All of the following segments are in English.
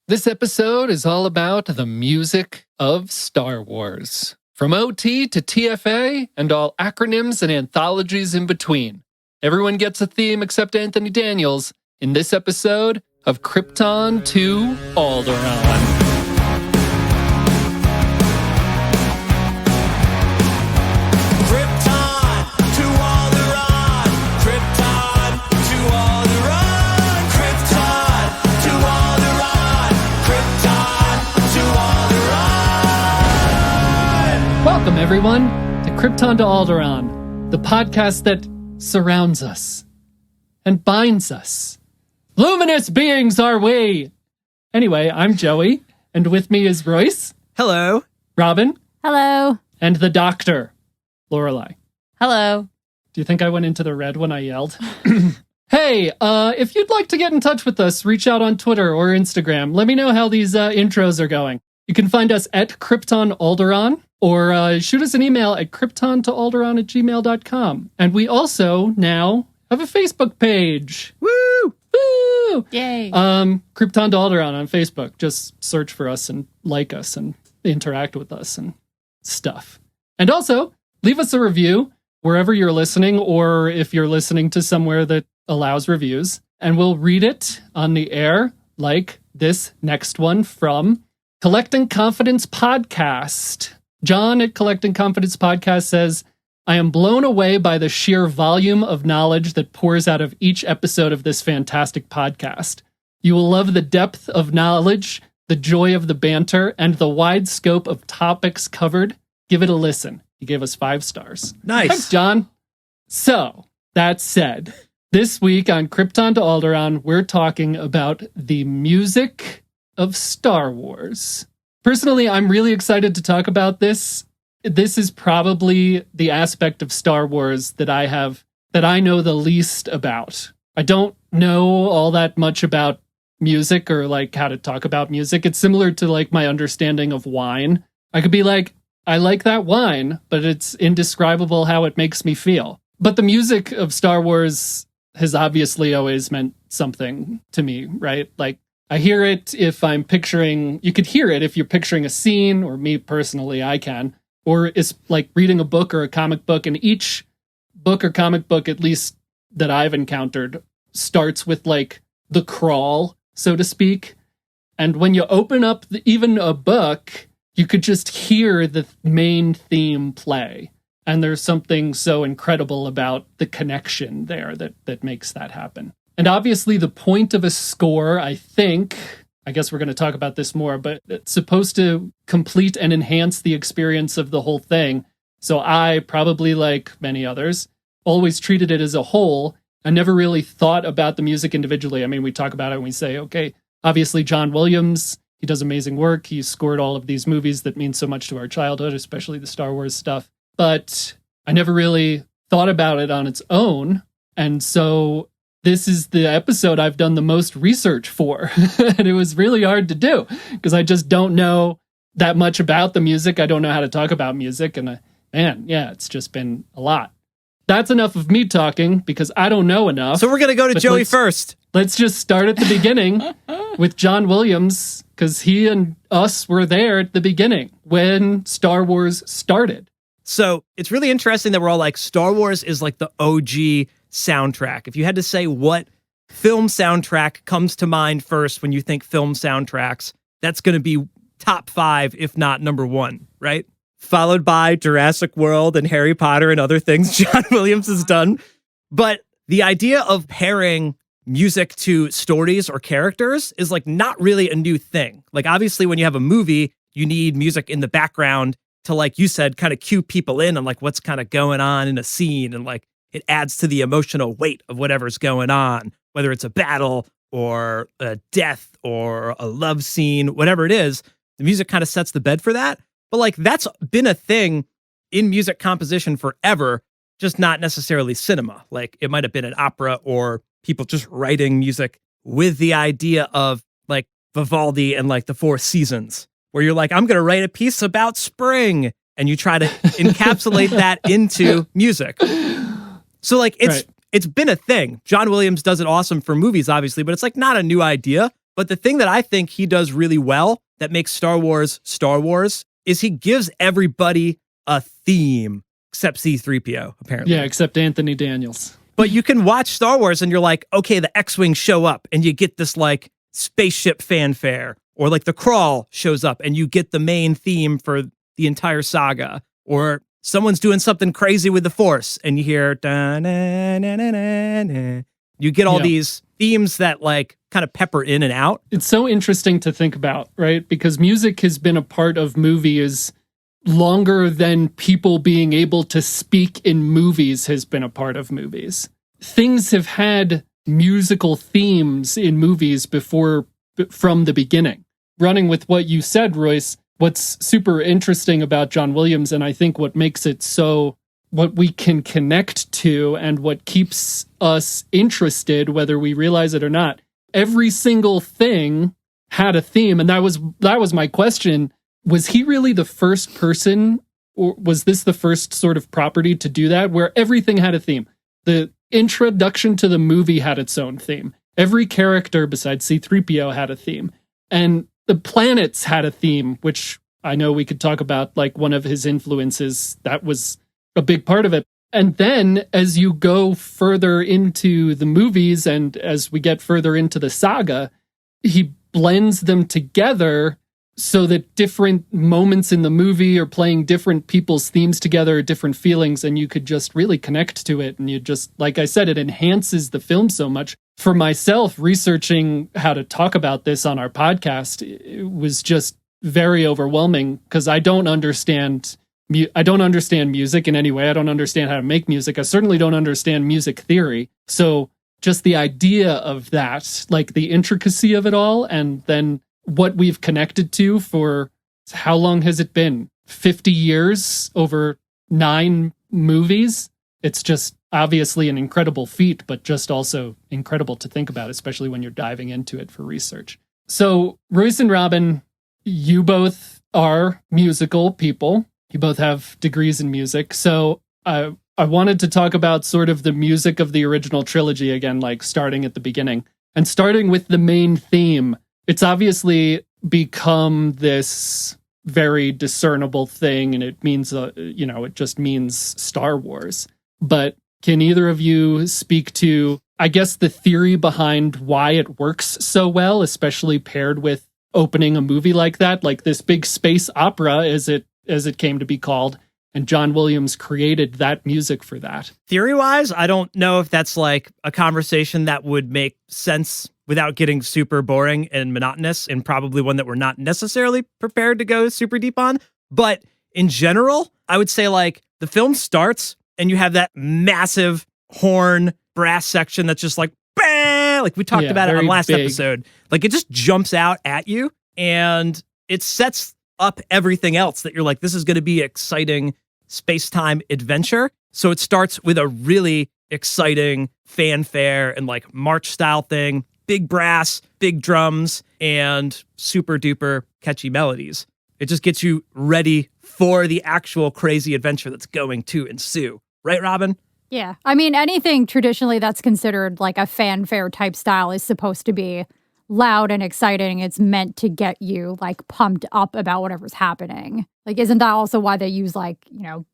This episode is all about the music of Star Wars. From OT to TFA and all acronyms and anthologies in between. Everyone gets a theme except Anthony Daniels in this episode of Krypton to Alderaan. Welcome, everyone, to Krypton to Alderaan, the podcast that surrounds us and binds us. Luminous beings are we! Anyway, I'm Joey, and with me is Royce. Hello. Robin. Hello. And the Doctor, Lorelai. Hello. Do you think I went into the red when I yelled? Hey, if you'd like to get in touch with us, reach out on Twitter or Instagram. Let me know how these intros are going. You can find us at Krypton Alderaan, or shoot us an email at kryptontoalderaan@gmail.com. And we also now have a Facebook page. Woo! Woo! Yay. Krypton to Alderaan on Facebook. Just search for us and like us and interact with us and stuff. And also, leave us a review wherever you're listening, or if you're listening to somewhere that allows reviews, and we'll read it on the air, like this next one from Collecting Confidence Podcast. John at Collecting Confidence Podcast says, I am blown away by the sheer volume of knowledge that pours out of each episode of this fantastic podcast. You will love the depth of knowledge, the joy of the banter, and the wide scope of topics covered. Give it a listen. He gave us 5 stars. Nice. Thanks, John. So, that said, this week on Krypton to Alderaan, we're talking about the music of Star Wars. Personally, I'm really excited to talk about this. This is probably the aspect of Star Wars that I know the least about. I don't know all that much about music or like how to talk about music. It's similar to like my understanding of wine. I could be like, I like that wine, but it's indescribable how it makes me feel. But the music of Star Wars has obviously always meant something to me, right? Like, I hear it if I'm picturing, you could hear it if you're picturing a scene, or me personally, I can, or it's like reading a book or a comic book, and each book or comic book, at least that I've encountered, starts with like the crawl, so to speak. And when you open up even a book, you could just hear the main theme play. And there's something so incredible about the connection there that makes that happen. And obviously the point of a score, I guess we're going to talk about this more, but it's supposed to complete and enhance the experience of the whole thing. So I, probably like many others, always treated it as a whole. I never really thought about the music individually. I mean, we talk about it and we say, okay, obviously John Williams, he does amazing work. He scored all of these movies that mean so much to our childhood, especially the Star Wars stuff. But I never really thought about it on its own. And so this is the episode I've done the most research for. And it was really hard to do because I just don't know that much about the music. I don't know how to talk about music. And it's just been a lot. That's enough of me talking because I don't know enough. So we're going to go to Joey first. Let's just start at the beginning with John Williams, because he and us were there at the beginning when Star Wars started. So it's really interesting that we're all like, Star Wars is like the OG soundtrack. If you had to say what film soundtrack comes to mind first when you think film soundtracks, that's going to be top 5, if not number 1, right? Followed by Jurassic World and Harry Potter and other things John Williams has done. But the idea of pairing music to stories or characters is like not really a new thing. Like obviously when you have a movie, you need music in the background to, like you said, kind of cue people in on like what's kind of going on in a scene, and like it adds to the emotional weight of whatever's going on, whether it's a battle or a death or a love scene, whatever it is, the music kind of sets the bed for that. But like that's been a thing in music composition forever, just not necessarily cinema. Like it might have been an opera or people just writing music with the idea of like Vivaldi and like the 4 Seasons, where you're like, I'm going to write a piece about spring, and you try to encapsulate that into music. So like it's been a thing. John Williams does it awesome for movies, obviously, but it's like not a new idea. But the thing that I think he does really well that makes Star Wars is he gives everybody a theme, except C-3PO, apparently. Yeah, except Anthony Daniels. But you can watch Star Wars and you're like, okay, the X-Wings show up and you get this like spaceship fanfare, or like the crawl shows up and you get the main theme for the entire saga, or someone's doing something crazy with the Force and you hear da-na-na-na-na-na. You get all these themes that like kind of pepper in and out. It's so interesting to think about, right? Because music has been a part of movies longer than people being able to speak in movies has been a part of movies. Things have had musical themes in movies before, from the beginning. Running with what you said, Royce, what's super interesting about John Williams, and I think what makes it so, what we can connect to and what keeps us interested, whether we realize it or not, every single thing had a theme. And that was my question. Was he really the first person, or was this the first sort of property to do that, where everything had a theme? The introduction to the movie had its own theme. Every character besides C-3PO had a theme. And the planets had a theme, which I know we could talk about, like one of his influences. That was a big part of it. And then as you go further into the movies and as we get further into the saga, he blends them together so that different moments in the movie are playing different people's themes together, different feelings, and you could just really connect to it. And you just, like I said, it enhances the film so much. For myself, researching how to talk about this on our podcast, it was just very overwhelming because I don't understand music in any way. I don't understand how to make music. I certainly don't understand music theory. So just the idea of that, like the intricacy of it all, and then what we've connected to for how long has it been? 50 years over 9 movies. It's just obviously an incredible feat, but just also incredible to think about, especially when you're diving into it for research. So Royce and Robin, you both are musical people. You both have degrees in music. So I wanted to talk about sort of the music of the original trilogy again, like starting at the beginning and starting with the main theme. It's obviously become this very discernible thing, and it means, it just means Star Wars. But can either of you speak to, I guess, the theory behind why it works so well, especially paired with opening a movie like that, like this big space opera, as it came to be called, and John Williams created that music for that? Theory-wise, I don't know if that's like a conversation that would make sense without getting super boring and monotonous, and probably one that we're not necessarily prepared to go super deep on. But in general, I would say like the film starts and you have that massive horn brass section that's just like, bah! Like we talked about it on last episode. Like it just jumps out at you and it sets up everything else that you're like, this is going to be exciting space-time adventure. So it starts with a really exciting fanfare and like march style thing. Big brass, big drums, and super duper catchy melodies. It just gets you ready for the actual crazy adventure that's going to ensue. Right, Robin? Yeah. I mean, anything traditionally that's considered like a fanfare type style is supposed to be loud and exciting. It's meant to get you like pumped up about whatever's happening. Like, isn't that also why they use like,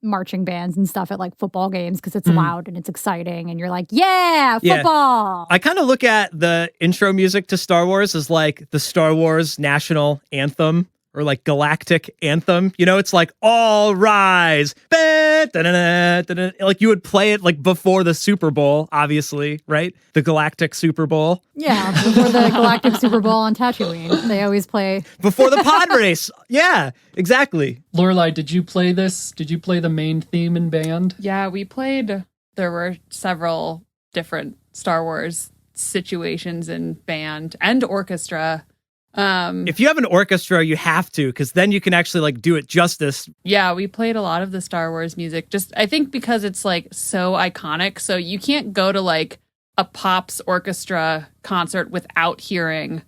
marching bands and stuff at like football games? Because it's loud and it's exciting and you're like, yeah, football. I kind of look at the intro music to Star Wars as like the Star Wars national anthem or like galactic anthem. It's like all rise. Like you would play it like before the Super Bowl, obviously, right? The galactic Super Bowl. Yeah, before the galactic Super Bowl on Tatooine. They always play. Before the pod race. Yeah, exactly. Lorelai, did you play this? Did you play the main theme in band? Yeah, we played. There were several different Star Wars situations in band and orchestra. If you have an orchestra, you have to, because then you can actually like do it justice. Yeah, we played a lot of the Star Wars music. Just I think because it's like so iconic, so you can't go to like a Pops orchestra concert without hearing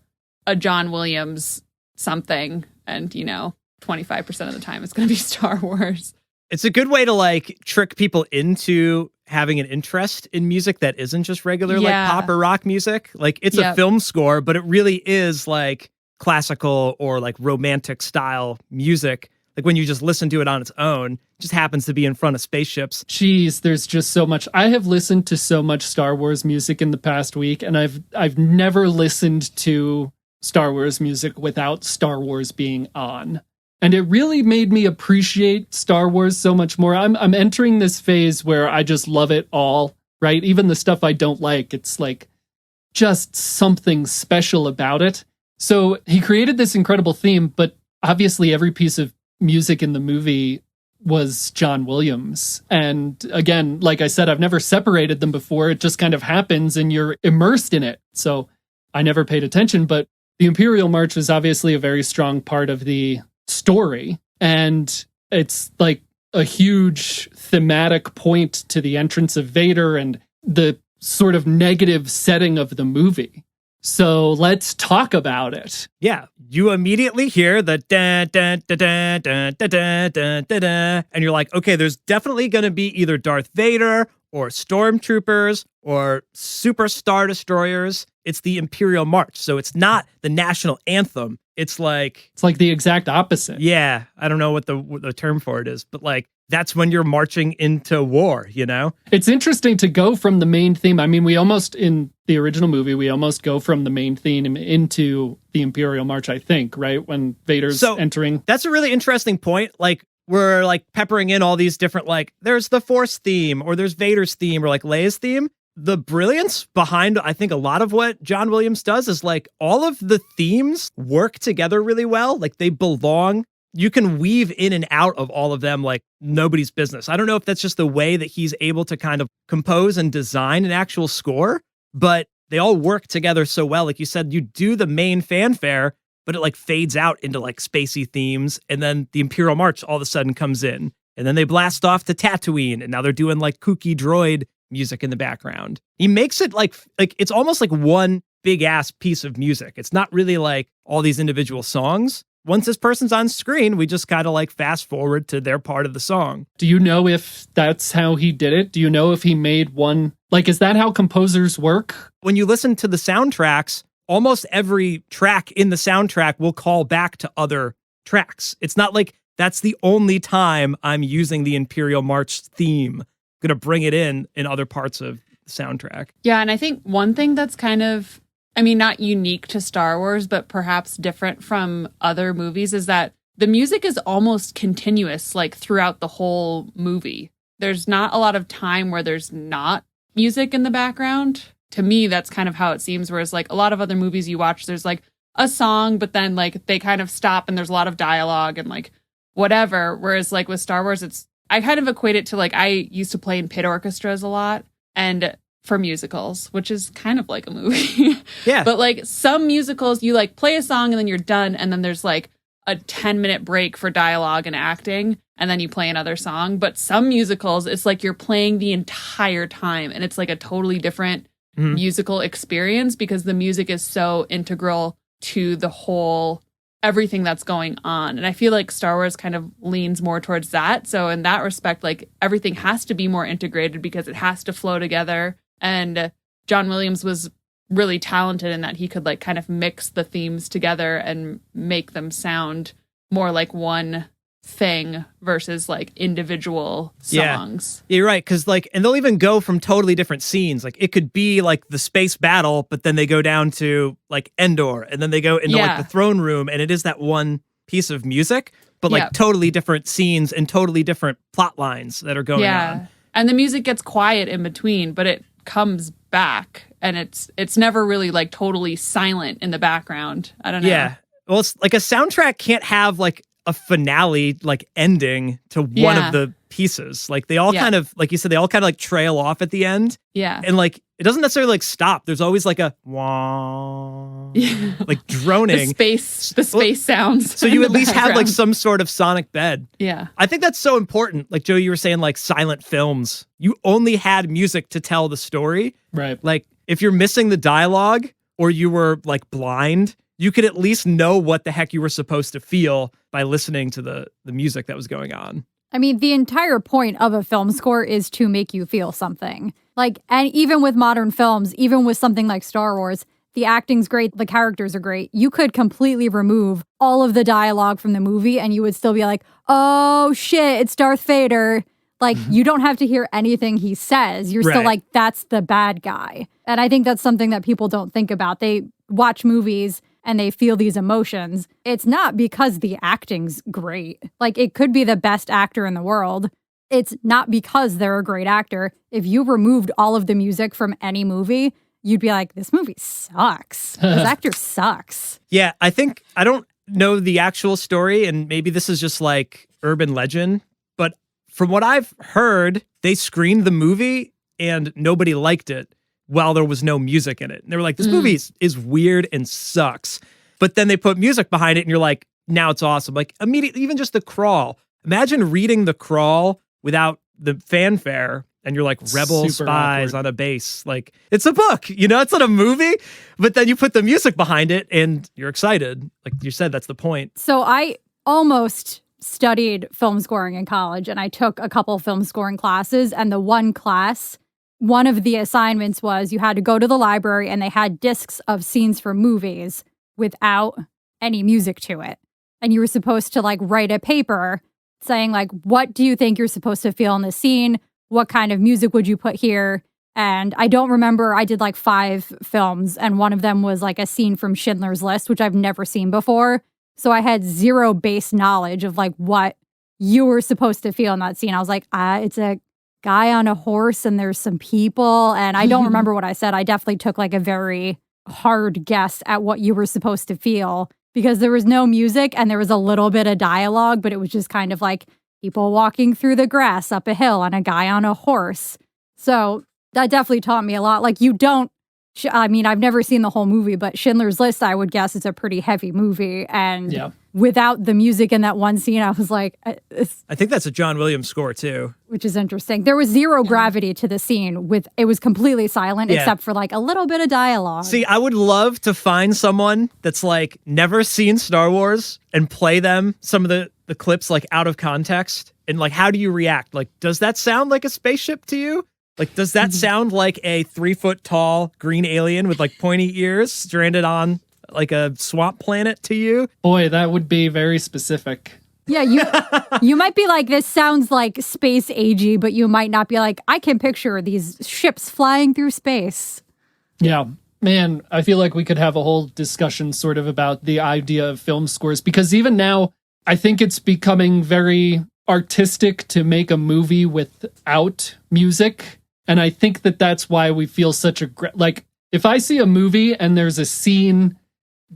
a John Williams something, and 25% of the time it's going to be Star Wars. It's a good way to like trick people into having an interest in music that isn't just regular like Yeah. pop or rock music. Like it's a Yep. film score, but it really is like classical or like romantic style music. Like when you just listen to it on its own, it just happens to be in front of spaceships. Jeez, there's just so much. I have listened to so much Star Wars music in the past week, and I've never listened to Star Wars music without Star Wars being on. And it really made me appreciate Star Wars so much more. I'm entering this phase where I just love it all, right? Even the stuff I don't like, it's like just something special about it. So he created this incredible theme, but obviously every piece of music in the movie was John Williams. And again, like I said, I've never separated them before. It just kind of happens and you're immersed in it. So I never paid attention, but the Imperial March was obviously a very strong part of the story. And it's like a huge thematic point to the entrance of Vader and the sort of negative setting of the movie. So let's talk about it. Yeah, you immediately hear the da da da da da da da da da da, and you're like, okay, there's definitely going to be either Darth Vader or stormtroopers or super star destroyers. It's the Imperial March, so it's not the national anthem. It's like the exact opposite. Yeah, I don't know what the term for it is, but like that's when you're marching into war, you know? It's interesting to go from the main theme. I mean, we almost, in the original movie, we almost go from the main theme into the Imperial March, I think, right? When Vader's entering. That's a really interesting point. Like, we're like peppering in all these different, like, there's the Force theme, or there's Vader's theme, or like Leia's theme. The brilliance behind, I think, a lot of what John Williams does is like all of the themes work together really well. Like they belong. You can weave in and out of all of them like nobody's business. I don't know if that's just the way that he's able to kind of compose and design an actual score, but they all work together so well. Like you said, you do the main fanfare, but it like fades out into like spacey themes. And then the Imperial March all of a sudden comes in, and then they blast off to Tatooine, and now they're doing like kooky droid music in the background. He makes it like it's almost like one big ass piece of music. It's not really like all these individual songs. Once this person's on screen, we just kind of like fast forward to their part of the song. Do you know if that's how he did it? Do you know if he made one? Like, is that how composers work? When you listen to the soundtracks, almost every track in the soundtrack will call back to other tracks. It's not like that's the only time I'm using the Imperial March theme. I'm going to bring it in other parts of the soundtrack. Yeah, and I think one thing that's kind of, I mean, not unique to Star Wars, but perhaps different from other movies is that the music is almost continuous, like throughout the whole movie. There's not a lot of time where there's not music in the background. To me, that's kind of how it seems, whereas like a lot of other movies you watch, there's like a song, but then like they kind of stop and there's a lot of dialogue and like whatever. Whereas like with Star Wars, I kind of equate it to like, I used to play in pit orchestras a lot and for musicals, which is kind of like a movie. Yeah. But like some musicals, you like play a song and then you're done. And then there's like a 10-minute break for dialogue and acting. And then you play another song. But some musicals, it's like you're playing the entire time. And it's like a totally different musical experience because the music is so integral to the whole everything that's going on. And I feel like Star Wars kind of leans more towards that. So in that respect, like everything has to be more integrated because it has to flow together. And John Williams was really talented in that he could like kind of mix the themes together and make them sound more like one thing versus like individual songs. Yeah, you're right. Cause like, and they'll even go from totally different scenes. Like it could be like the space battle, but then they go down to like Endor and then they go into like the throne room and it is that one piece of music, but like totally different scenes and totally different plot lines that are going on. And the music gets quiet in between, but it comes back and it's never really like totally silent in the background. I don't know. Yeah. Well, it's like a soundtrack can't have like a finale like ending to one of the pieces. Like they all kind of, like you said, they all kind of like trail off at the end. Yeah. And like it doesn't necessarily like stop. There's always like a wah, like droning. the space sounds. So you at least have like some sort of sonic bed. Yeah. I think that's so important. Like Joe, you were saying like silent films. You only had music to tell the story. Right. Like if you're missing the dialogue or you were like blind, you could at least know what the heck you were supposed to feel by listening to the music that was going on. I mean, the entire point of a film score is to make you feel something. Like, and even with modern films, even with something like Star Wars, the acting's great, the characters are great. You could completely remove all of the dialogue from the movie and you would still be like, oh shit, it's Darth Vader. Like, you don't have to hear anything he says. You're still like, that's the bad guy. And I think that's something that people don't think about. They watch movies and they feel these emotions. It's not because the acting's great. Like, it could be the best actor in the world. It's not because they're a great actor. If you removed all of the music from any movie, you'd be like, this movie sucks. This actor sucks. Yeah, I don't know the actual story, and maybe this is just like urban legend, but from what I've heard, they screened the movie and nobody liked it while there was no music in it. And they were like, this movie is weird and sucks. But then they put music behind it and you're like, now it's awesome. Like immediately, even just the crawl. Imagine reading the crawl without the fanfare and you're like rebel Super spies awkward. on a base. Like it's a book, it's not a movie, but then you put the music behind it and you're excited. Like you said, that's the point. So I almost studied film scoring in college and I took a couple film scoring classes, and the one class, one of the assignments was you had to go to the library and they had discs of scenes from movies without any music to it. And you were supposed to like write a paper saying like, what do you think you're supposed to feel in the scene? What kind of music would you put here? And I don't remember, I did like 5 films and one of them was like a scene from Schindler's List, which I've never seen before. So I had zero base knowledge of like what you were supposed to feel in that scene. I was like, it's a guy on a horse and there's some people. And I don't remember what I said. I definitely took like a very hard guess at what you were supposed to feel because there was no music and there was a little bit of dialogue, but it was just kind of like people walking through the grass up a hill and a guy on a horse. So that definitely taught me a lot. Like I mean, I've never seen the whole movie, but Schindler's List, I would guess, is a pretty heavy movie. And without the music in that one scene, I was like... I think that's a John Williams score, too. Which is interesting. There was zero gravity to the scene. It was completely silent, except for like a little bit of dialogue. See, I would love to find someone that's like never seen Star Wars and play them some of the clips like out of context. And like, how do you react? Like, does that sound like a spaceship to you? Like, does that sound like a 3-foot tall green alien with like pointy ears stranded on like a swamp planet to you? Boy, that would be very specific. Yeah, you might be like, this sounds like space agey, but you might not be like, I can picture these ships flying through space. Yeah. Man, I feel like we could have a whole discussion sort of about the idea of film scores, because even now, I think it's becoming very artistic to make a movie without music. And I think that that's why we feel such like, if I see a movie and there's a scene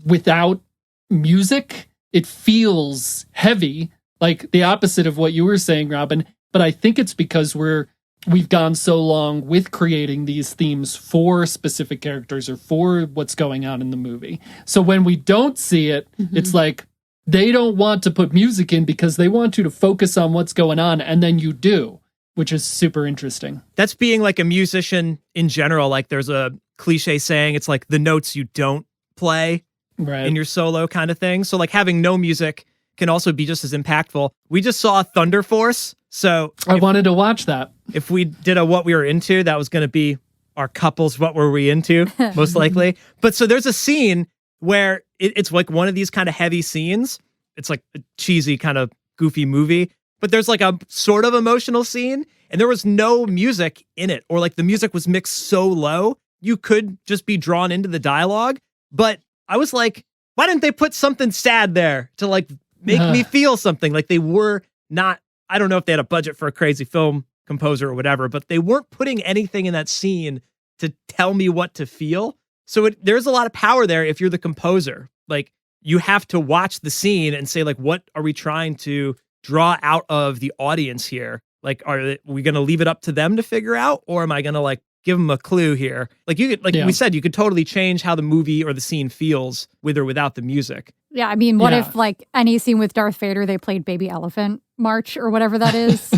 without music, it feels heavy, like the opposite of what you were saying, Robin. But I think it's because we've gone so long with creating these themes for specific characters or for what's going on in the movie. So when we don't see it, it's like they don't want to put music in because they want you to focus on what's going on, and then you do, which is super interesting. That's being like a musician in general. Like there's a cliche saying, it's like the notes you don't play in your solo kind of thing. So like having no music can also be just as impactful. We just saw Thunder Force. So I wanted to watch that. If we did a what we were into, that was going to be our couples what were we into, most likely. But so there's a scene where it's like one of these kind of heavy scenes. It's like a cheesy kind of goofy movie. But there's like a sort of emotional scene and there was no music in it, or like the music was mixed so low, you could just be drawn into the dialogue. But I was like, why didn't they put something sad there to like make me feel something? Like they were not, I don't know if they had a budget for a crazy film composer or whatever, but they weren't putting anything in that scene to tell me what to feel. So there's a lot of power there if you're the composer. Like you have to watch the scene and say like, what are we trying to draw out of the audience here? Like, are we going to leave it up to them to figure out? Or am I going to like give them a clue here? Like you could, like we said, you could totally change how the movie or the scene feels with or without the music. Yeah, I mean, what if like any scene with Darth Vader, they played Baby Elephant March or whatever that is?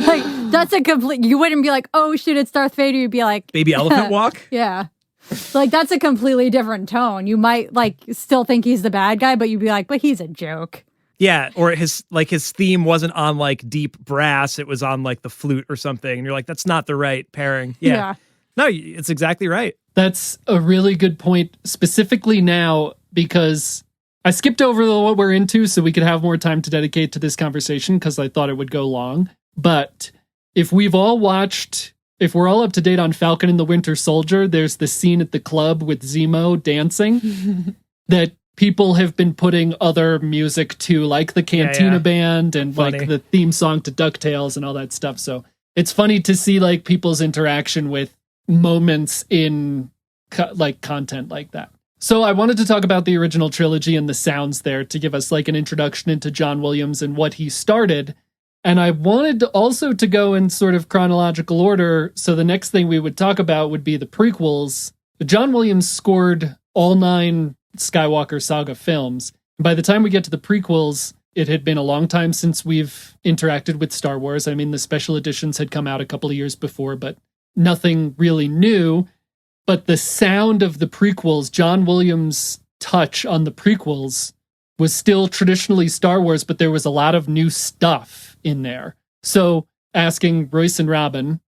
Like that's a complete, you wouldn't be like, oh shit, it's Darth Vader. You'd be like, Baby Elephant Walk? Yeah. Like that's a completely different tone. You might like still think he's the bad guy, but you'd be like, but he's a joke. Yeah, or his theme wasn't on like deep brass, it was on like the flute or something. And you're like, that's not the right pairing. Yeah. No, it's exactly right. That's a really good point, specifically now, because I skipped over what we're into so we could have more time to dedicate to this conversation because I thought it would go long. But if we're all up to date on Falcon and the Winter Soldier, there's the scene at the club with Zemo dancing that people have been putting other music to, like the Cantina Band and funny. Like the theme song to DuckTales and all that stuff. So it's funny to see like people's interaction with moments in like content like that. So I wanted to talk about the original trilogy and the sounds there to give us like an introduction into John Williams and what he started. And I wanted also to go in sort of chronological order. So the next thing we would talk about would be the prequels. John Williams scored all 9 Skywalker saga films. By the time we get to the prequels, it had been a long time since we've interacted with Star Wars. I mean, the special editions had come out a couple of years before, but nothing really new. But the sound of the prequels, John Williams' touch on the prequels, was still traditionally Star Wars, but there was a lot of new stuff in there. So, asking Royce and Robin,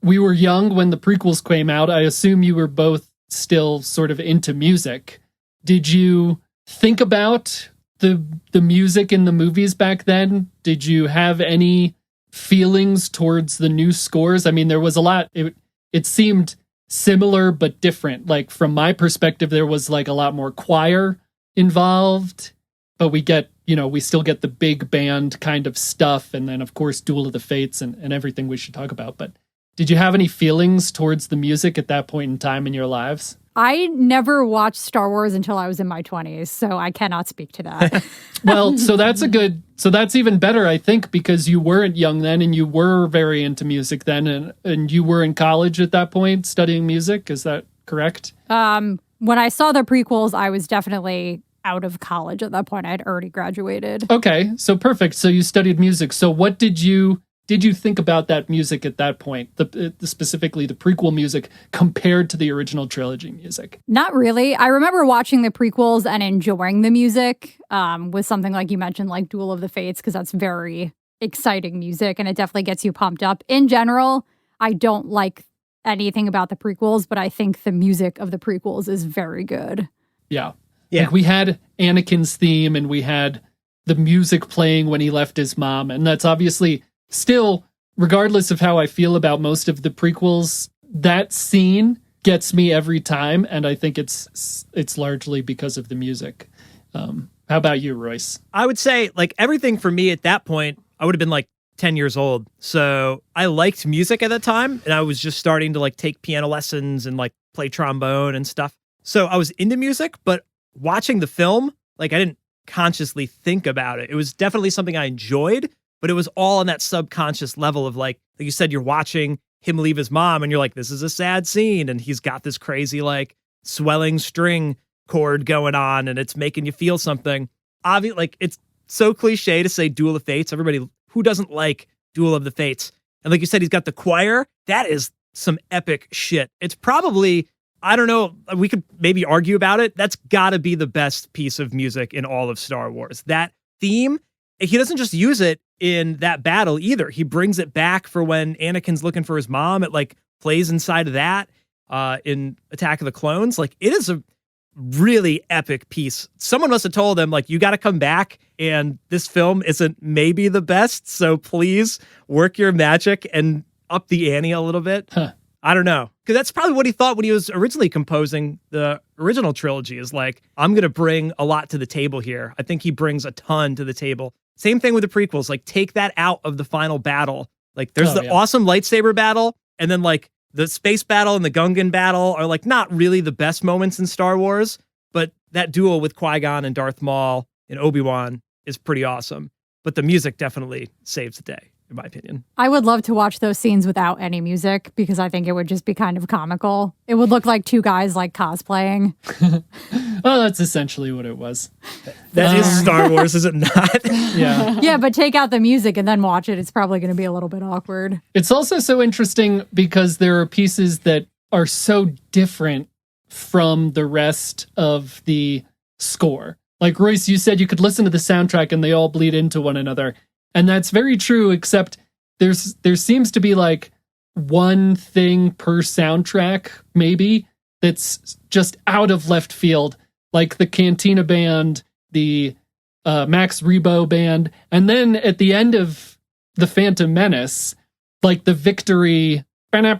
we were young when the prequels came out. I assume you were both still sort of into music. Did you think about the music in the movies back then? Did you have any feelings towards the new scores? I mean, there was a lot. It seemed similar but different. Like from my perspective, there was like a lot more choir involved, but we still get the big band kind of stuff, and then of course Duel of the Fates and everything we should talk about. But did you have any feelings towards the music at that point in time in your lives? I never watched Star Wars until I was in my 20s, so I cannot speak to that. Well, so that's even better, I think, because you weren't young then and you were very into music then, and you were in college at that point studying music. Is that correct? When I saw the prequels, I was definitely out of college at that point. I had already graduated. Okay, so perfect. So you studied music. So what did you think about that music at that point, specifically the prequel music compared to the original trilogy music? Not really. I remember watching the prequels and enjoying the music with something like you mentioned, like Duel of the Fates, because that's very exciting music and it definitely gets you pumped up. In general, I don't like anything about the prequels, but I think the music of the prequels is very good. Yeah. Like we had Anakin's theme and we had the music playing when he left his mom. And that's obviously still, regardless of how I feel about most of the prequels, that scene gets me every time. And I think it's largely because of the music. How about you, Royce? I would say like everything for me at that point, I would have been like 10 years old. So I liked music at that time. And I was just starting to like take piano lessons and like play trombone and stuff. So I was into music, but watching the film, like I didn't consciously think about it. It was definitely something I enjoyed, but it was all on that subconscious level of like you said, you're watching him leave his mom and you're like, this is a sad scene. And he's got this crazy like swelling string chord going on and it's making you feel something. Obviously, like it's so cliche to say Duel of Fates. Everybody who doesn't like Duel of the Fates. And like you said, he's got the choir. That is some epic shit. It's probably, I don't know, we could maybe argue about it. That's got to be the best piece of music in all of Star Wars. That theme, he doesn't just use it in that battle either. He brings it back for when Anakin's looking for his mom. It like plays inside of that in Attack of the Clones. Like it is a really epic piece. Someone must have told them like, you got to come back and this film isn't maybe the best. So please work your magic and up the ante a little bit. Huh. I don't know. Because that's probably what he thought when he was originally composing the original trilogy is like, I'm going to bring a lot to the table here. I think he brings a ton to the table. Same thing with the prequels. Like take that out of the final battle. Like there's awesome lightsaber battle. And then like the space battle and the Gungan battle are like not really the best moments in Star Wars. But that duel with Qui-Gon and Darth Maul and Obi-Wan is pretty awesome. But the music definitely saves the day, in my opinion. I would love to watch those scenes without any music because I think it would just be kind of comical. It would look like two guys like cosplaying. Well, that's essentially what it was. That is Star Wars, is it not? Yeah. Yeah, but take out the music and then watch it. It's probably going to be a little bit awkward. It's also so interesting because there are pieces that are so different from the rest of the score. Like Royce, you said you could listen to the soundtrack and they all bleed into one another. And that's very true, except there seems to be like one thing per soundtrack, maybe, that's just out of left field. Like the Cantina Band, the Max Rebo Band, and then at the end of The Phantom Menace, like the victory, whatever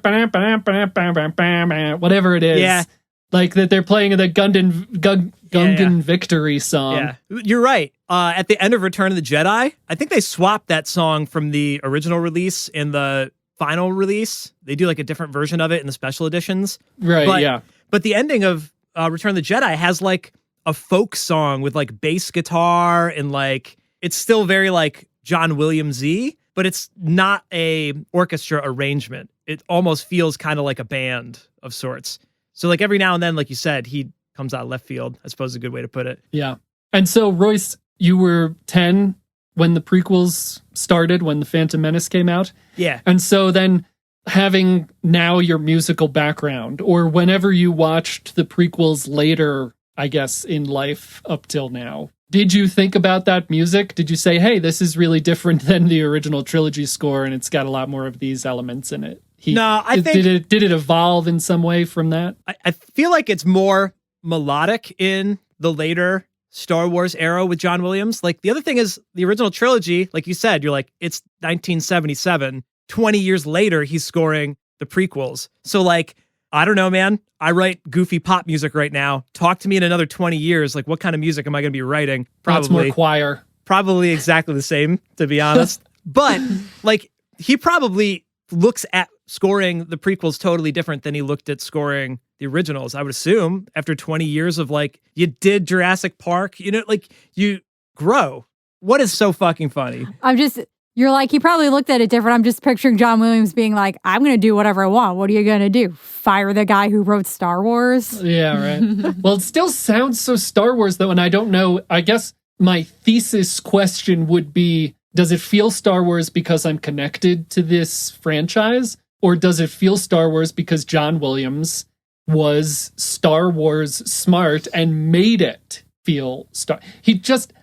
it is. Yeah. Like that they're playing the Gungan victory song. Yeah, you're right. At the end of Return of the Jedi, I think they swapped that song from the original release and the final release. They do like a different version of it in the special editions. Right, But the ending of Return of the Jedi has like a folk song with like bass guitar and like, it's still very like John Williams-y, but it's not a orchestra arrangement. It almost feels kind of like a band of sorts. So like every now and then, like you said, he comes out of left field, I suppose is a good way to put it. Yeah. And so, Royce, you were 10 when the prequels started, when The Phantom Menace came out. Yeah. And so then having now your musical background, or whenever you watched the prequels later, I guess, in life up till now, did you think about that music? Did you say, hey, this is really different than the original trilogy score and it's got a lot more of these elements in it? No, I think... Did it evolve in some way from that? I feel like it's more melodic in the later Star Wars era with John Williams. Like, the other thing is, the original trilogy, like you said, you're like, it's 1977. 20 years later, he's scoring the prequels. So, like, I don't know, man. I write goofy pop music right now. Talk to me in another 20 years. Like, what kind of music am I going to be writing? Lots more choir. Probably exactly the same, to be honest. But, like, he probably looks at scoring the prequels totally different than he looked at scoring the originals, I would assume, after 20 years of like, you did Jurassic Park, you know, like you grow. What is so fucking funny? You're like, he probably looked at it different. I'm just picturing John Williams being like, I'm going to do whatever I want. What are you going to do? Fire the guy who wrote Star Wars? Yeah, right. Well, it still sounds so Star Wars though. And I don't know, I guess my thesis question would be, does it feel Star Wars because I'm connected to this franchise? Or does it feel Star Wars because John Williams was Star Wars smart and made it feel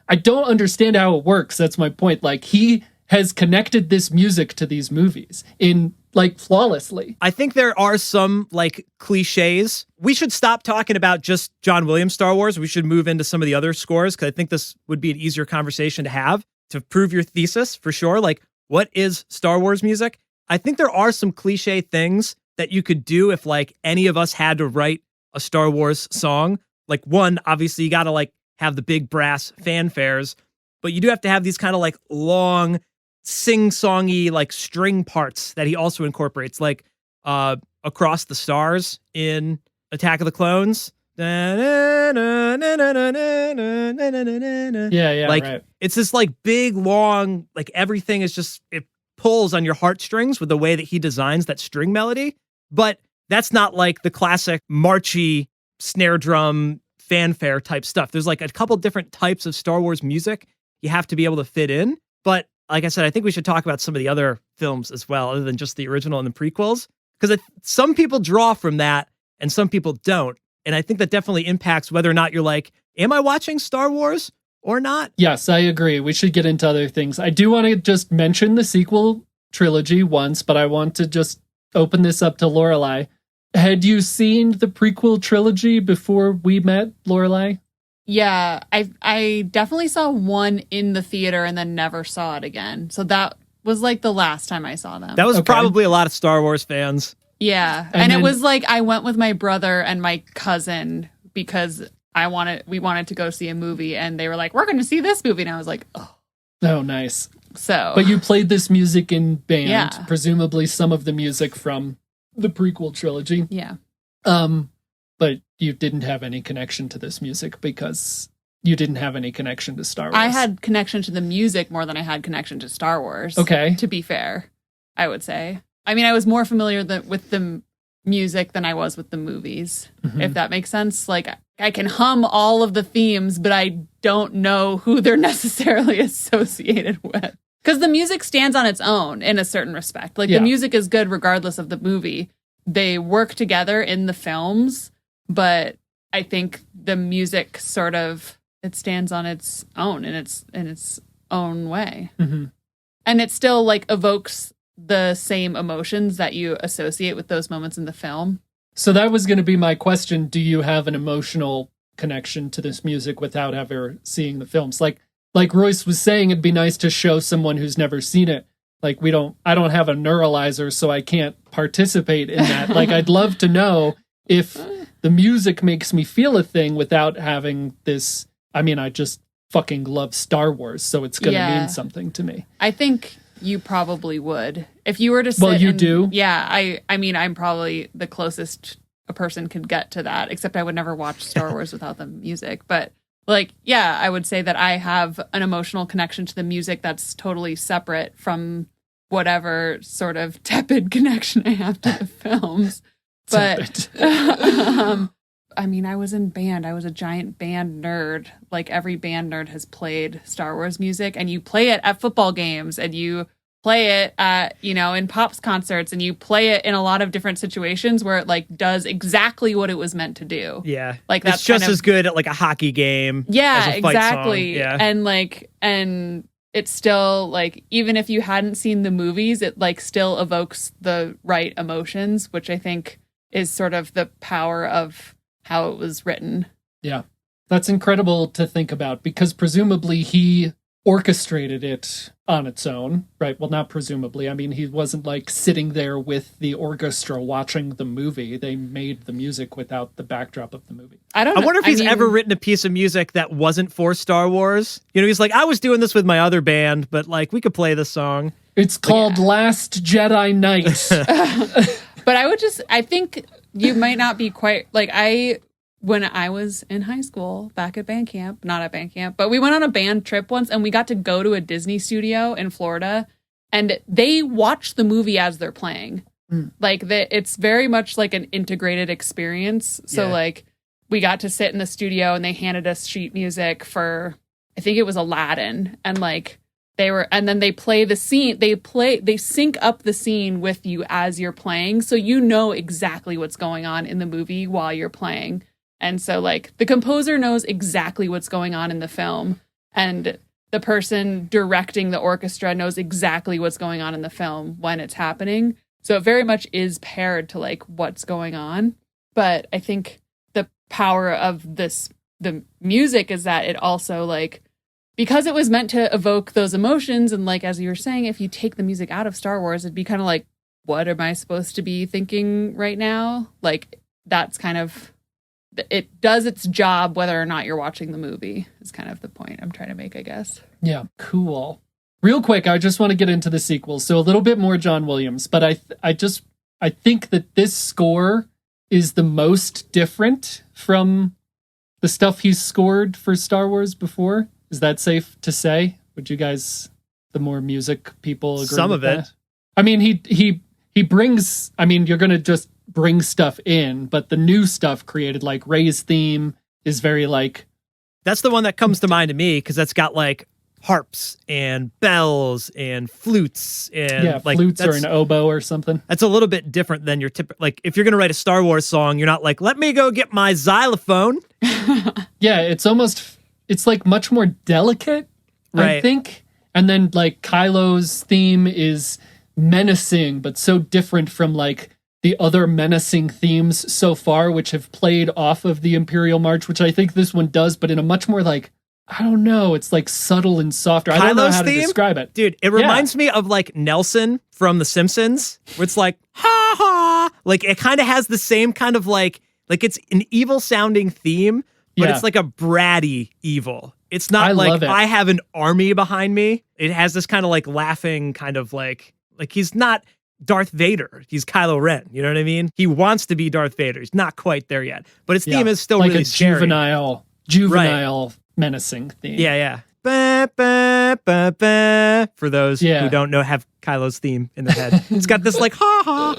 I don't understand how it works. That's my point. Like, he has connected this music to these movies in like flawlessly. I think there are some like cliches. We should stop talking about just John Williams Star Wars. We should move into some of the other scores, because I think this would be an easier conversation to have to prove your thesis for sure. Like, what is Star Wars music? I think there are some cliche things that you could do if like any of us had to write a Star Wars song. Like, one, obviously you got to like have the big brass fanfares, but you do have to have these kind of like long sing-songy like string parts that he also incorporates, like Across the Stars in Attack of the Clones. Yeah, Like, right. It's this like big, long, like everything is just, it pulls on your heartstrings with the way that he designs that string melody. But that's not like the classic marchy snare drum fanfare type stuff. There's like a couple different types of Star Wars music you have to be able to fit in. But like I said, I think we should talk about some of the other films as well, other than just the original and the prequels, because some people draw from that and some people don't. And I think that definitely impacts whether or not you're like, am I watching Star Wars or not? Yes, I agree. We should get into other things. I do want to just mention the sequel trilogy once, but I want to just open this up to Lorelai. Had you seen the prequel trilogy before we met, Lorelai? Yeah, I definitely saw one in the theater and then never saw it again. So that was like the last time I saw them. That was probably a lot of Star Wars fans. Yeah. And it was like, I went with my brother and my cousin because we wanted to go see a movie, and they were like, we're going to see this movie. And I was like, oh. Oh, nice. So. But you played this music in band, yeah. Presumably some of the music from the prequel trilogy. Yeah. But you didn't have any connection to this music because you didn't have any connection to Star Wars. I had connection to the music more than I had connection to Star Wars. Okay. To be fair, I would say. I mean, I was more familiar with the music than I was with the movies, if that makes sense. Like, I can hum all of the themes, but I don't know who they're necessarily associated with. Because the music stands on its own in a certain respect. Like, the music is good regardless of the movie. They work together in the films, but I think the music sort of it stands on its own in its own way. Mm-hmm. And it still like evokes the same emotions that you associate with those moments in the film. So that was going to be my question. Do you have an emotional connection to this music without ever seeing the films? Like Royce was saying, it'd be nice to show someone who's never seen it. Like I don't have a neuralizer, so I can't participate in that. Like, I'd love to know if the music makes me feel a thing without having this. I mean, I just fucking love Star Wars, so it's going to mean something to me. I think you probably would. If you were to sit Well, you do? Yeah, I mean, I'm probably the closest a person could get to that, except I would never watch Star Wars without the music. But, like, yeah, I would say that I have an emotional connection to the music that's totally separate from whatever sort of tepid connection I have to the films. But, I mean, I was in band. I was a giant band nerd. Like, every band nerd has played Star Wars music, and you play it at football games, and you play it at, in Pops concerts, and you play it in a lot of different situations where it like does exactly what it was meant to do. Yeah. Like, that's it's just as good at like a hockey game. Yeah, as a fight exactly. Song. Yeah. And it's still like, even if you hadn't seen the movies, it like still evokes the right emotions, which I think is sort of the power of how it was written. Yeah. That's incredible to think about, because presumably he orchestrated it on its own, right? Well, not presumably. I mean, he wasn't like sitting there with the orchestra watching the movie. They made the music without the backdrop of the movie. I wonder if he's ever written a piece of music that wasn't for Star Wars. He's like, I was doing this with my other band, but like we could play this song. It's called Last Jedi Knight. But I think you might not be quite like when I was in high school, back at band camp, not at band camp, but we went on a band trip once and we got to go to a Disney studio in Florida, and they watch the movie as they're playing. Like, it's very much like an integrated experience. So like, we got to sit in the studio and they handed us sheet music for, I think it was Aladdin, and like and then they play the scene, they sync up the scene with you as you're playing, so you know exactly what's going on in the movie while you're playing. And so, like, the composer knows exactly what's going on in the film, and the person directing the orchestra knows exactly what's going on in the film when it's happening. So it very much is paired to, like, what's going on. But I think the power of the music is that it also, like, because it was meant to evoke those emotions, and, like, as you were saying, if you take the music out of Star Wars, it'd be kind of like, what am I supposed to be thinking right now? Like, that's kind of... it does its job whether or not you're watching the movie, is kind of the point I'm trying to make, I guess. Yeah, cool. Real quick, I just want to get into the sequel. So a little bit more John Williams, but I think that this score is the most different from the stuff he's scored for Star Wars before. Is that safe to say? Would you guys, the more music people, agree Some with of it. that? I mean, he brings, I mean, you're going to just bring stuff in, but the new stuff created, like Rey's theme is very like... That's the one that comes to mind to me, because that's got like harps and bells and flutes and like flutes or an oboe or something. That's a little bit different than your typical, like, if you're going to write a Star Wars song, you're not like, let me go get my xylophone. Yeah, it's like much more delicate, right. I think. And then like Kylo's theme is menacing, but so different from like the other menacing themes so far, which have played off of the Imperial March, which I think this one does, but in a much more like, I don't know, it's like subtle and softer. I don't know how to describe it. Dude, it reminds me of like Nelson from The Simpsons, where it's like, ha ha. Like, it kind of has the same kind of like it's an evil sounding theme, but it's like a bratty evil. It's not like I have an army behind me. It has this kind of like laughing kind of like he's not Darth Vader. He's Kylo Ren. You know what I mean? He wants to be Darth Vader. He's not quite there yet. But his theme is still like really a scary. juvenile menacing theme. Yeah. Ba, ba, ba, ba, for those who don't know, have Kylo's theme in their head. It's got this like, ha ha.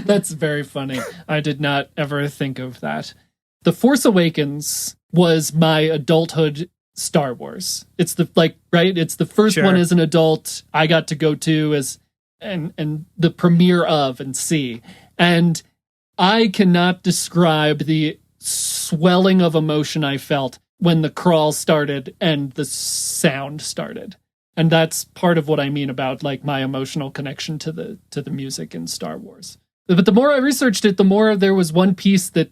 That's very funny. I did not ever think of that. The Force Awakens was my adulthood Star Wars. It's the it's the first one as an adult I got to go to and the premiere of and see. And I cannot describe the swelling of emotion I felt when the crawl started and the sound started. And that's part of what I mean about like my emotional connection to the music in Star Wars. But the more I researched it, the more there was one piece that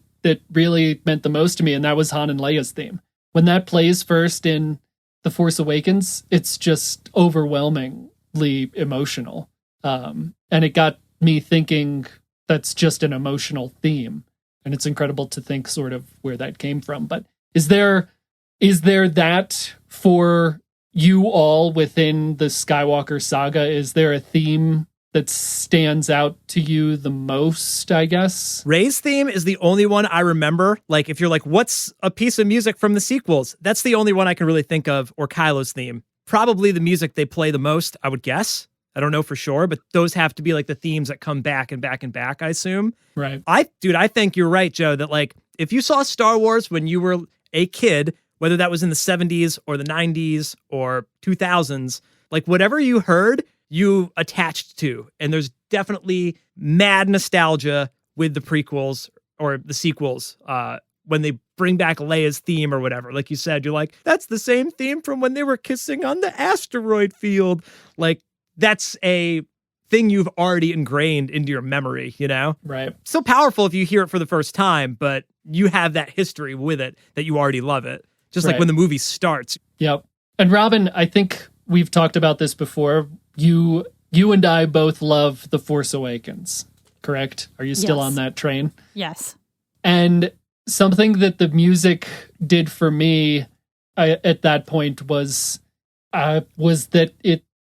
really meant the most to me, and that was Han and Leia's theme. When that plays first in The Force Awakens, it's just overwhelmingly emotional. And it got me thinking that's just an emotional theme. And it's incredible to think sort of where that came from. But is there that for you all within the Skywalker saga? Is there a theme that stands out to you the most, I guess? Rey's theme is the only one I remember. Like, if you're like, what's a piece of music from the sequels? That's the only one I can really think of, or Kylo's theme. Probably the music they play the most, I would guess. I don't know for sure, but those have to be like the themes that come back and back and back, I assume. Right. I think you're right, Joe, that like, if you saw Star Wars when you were a kid, whether that was in the 70s or the 90s or 2000s, like whatever you heard, you attached to. And there's definitely mad nostalgia with the prequels or the sequels when they bring back Leia's theme or whatever. Like you said, you're like, that's the same theme from when they were kissing on the asteroid field. Like, that's a thing you've already ingrained into your memory, you know? Right. So powerful if you hear it for the first time, but you have that history with it that you already love it. Just like when the movie starts. Yep. And Robin, I think we've talked about this before. You and I both love The Force Awakens, correct? Are you still on that train? Yes. And something that the music did for me at that point was that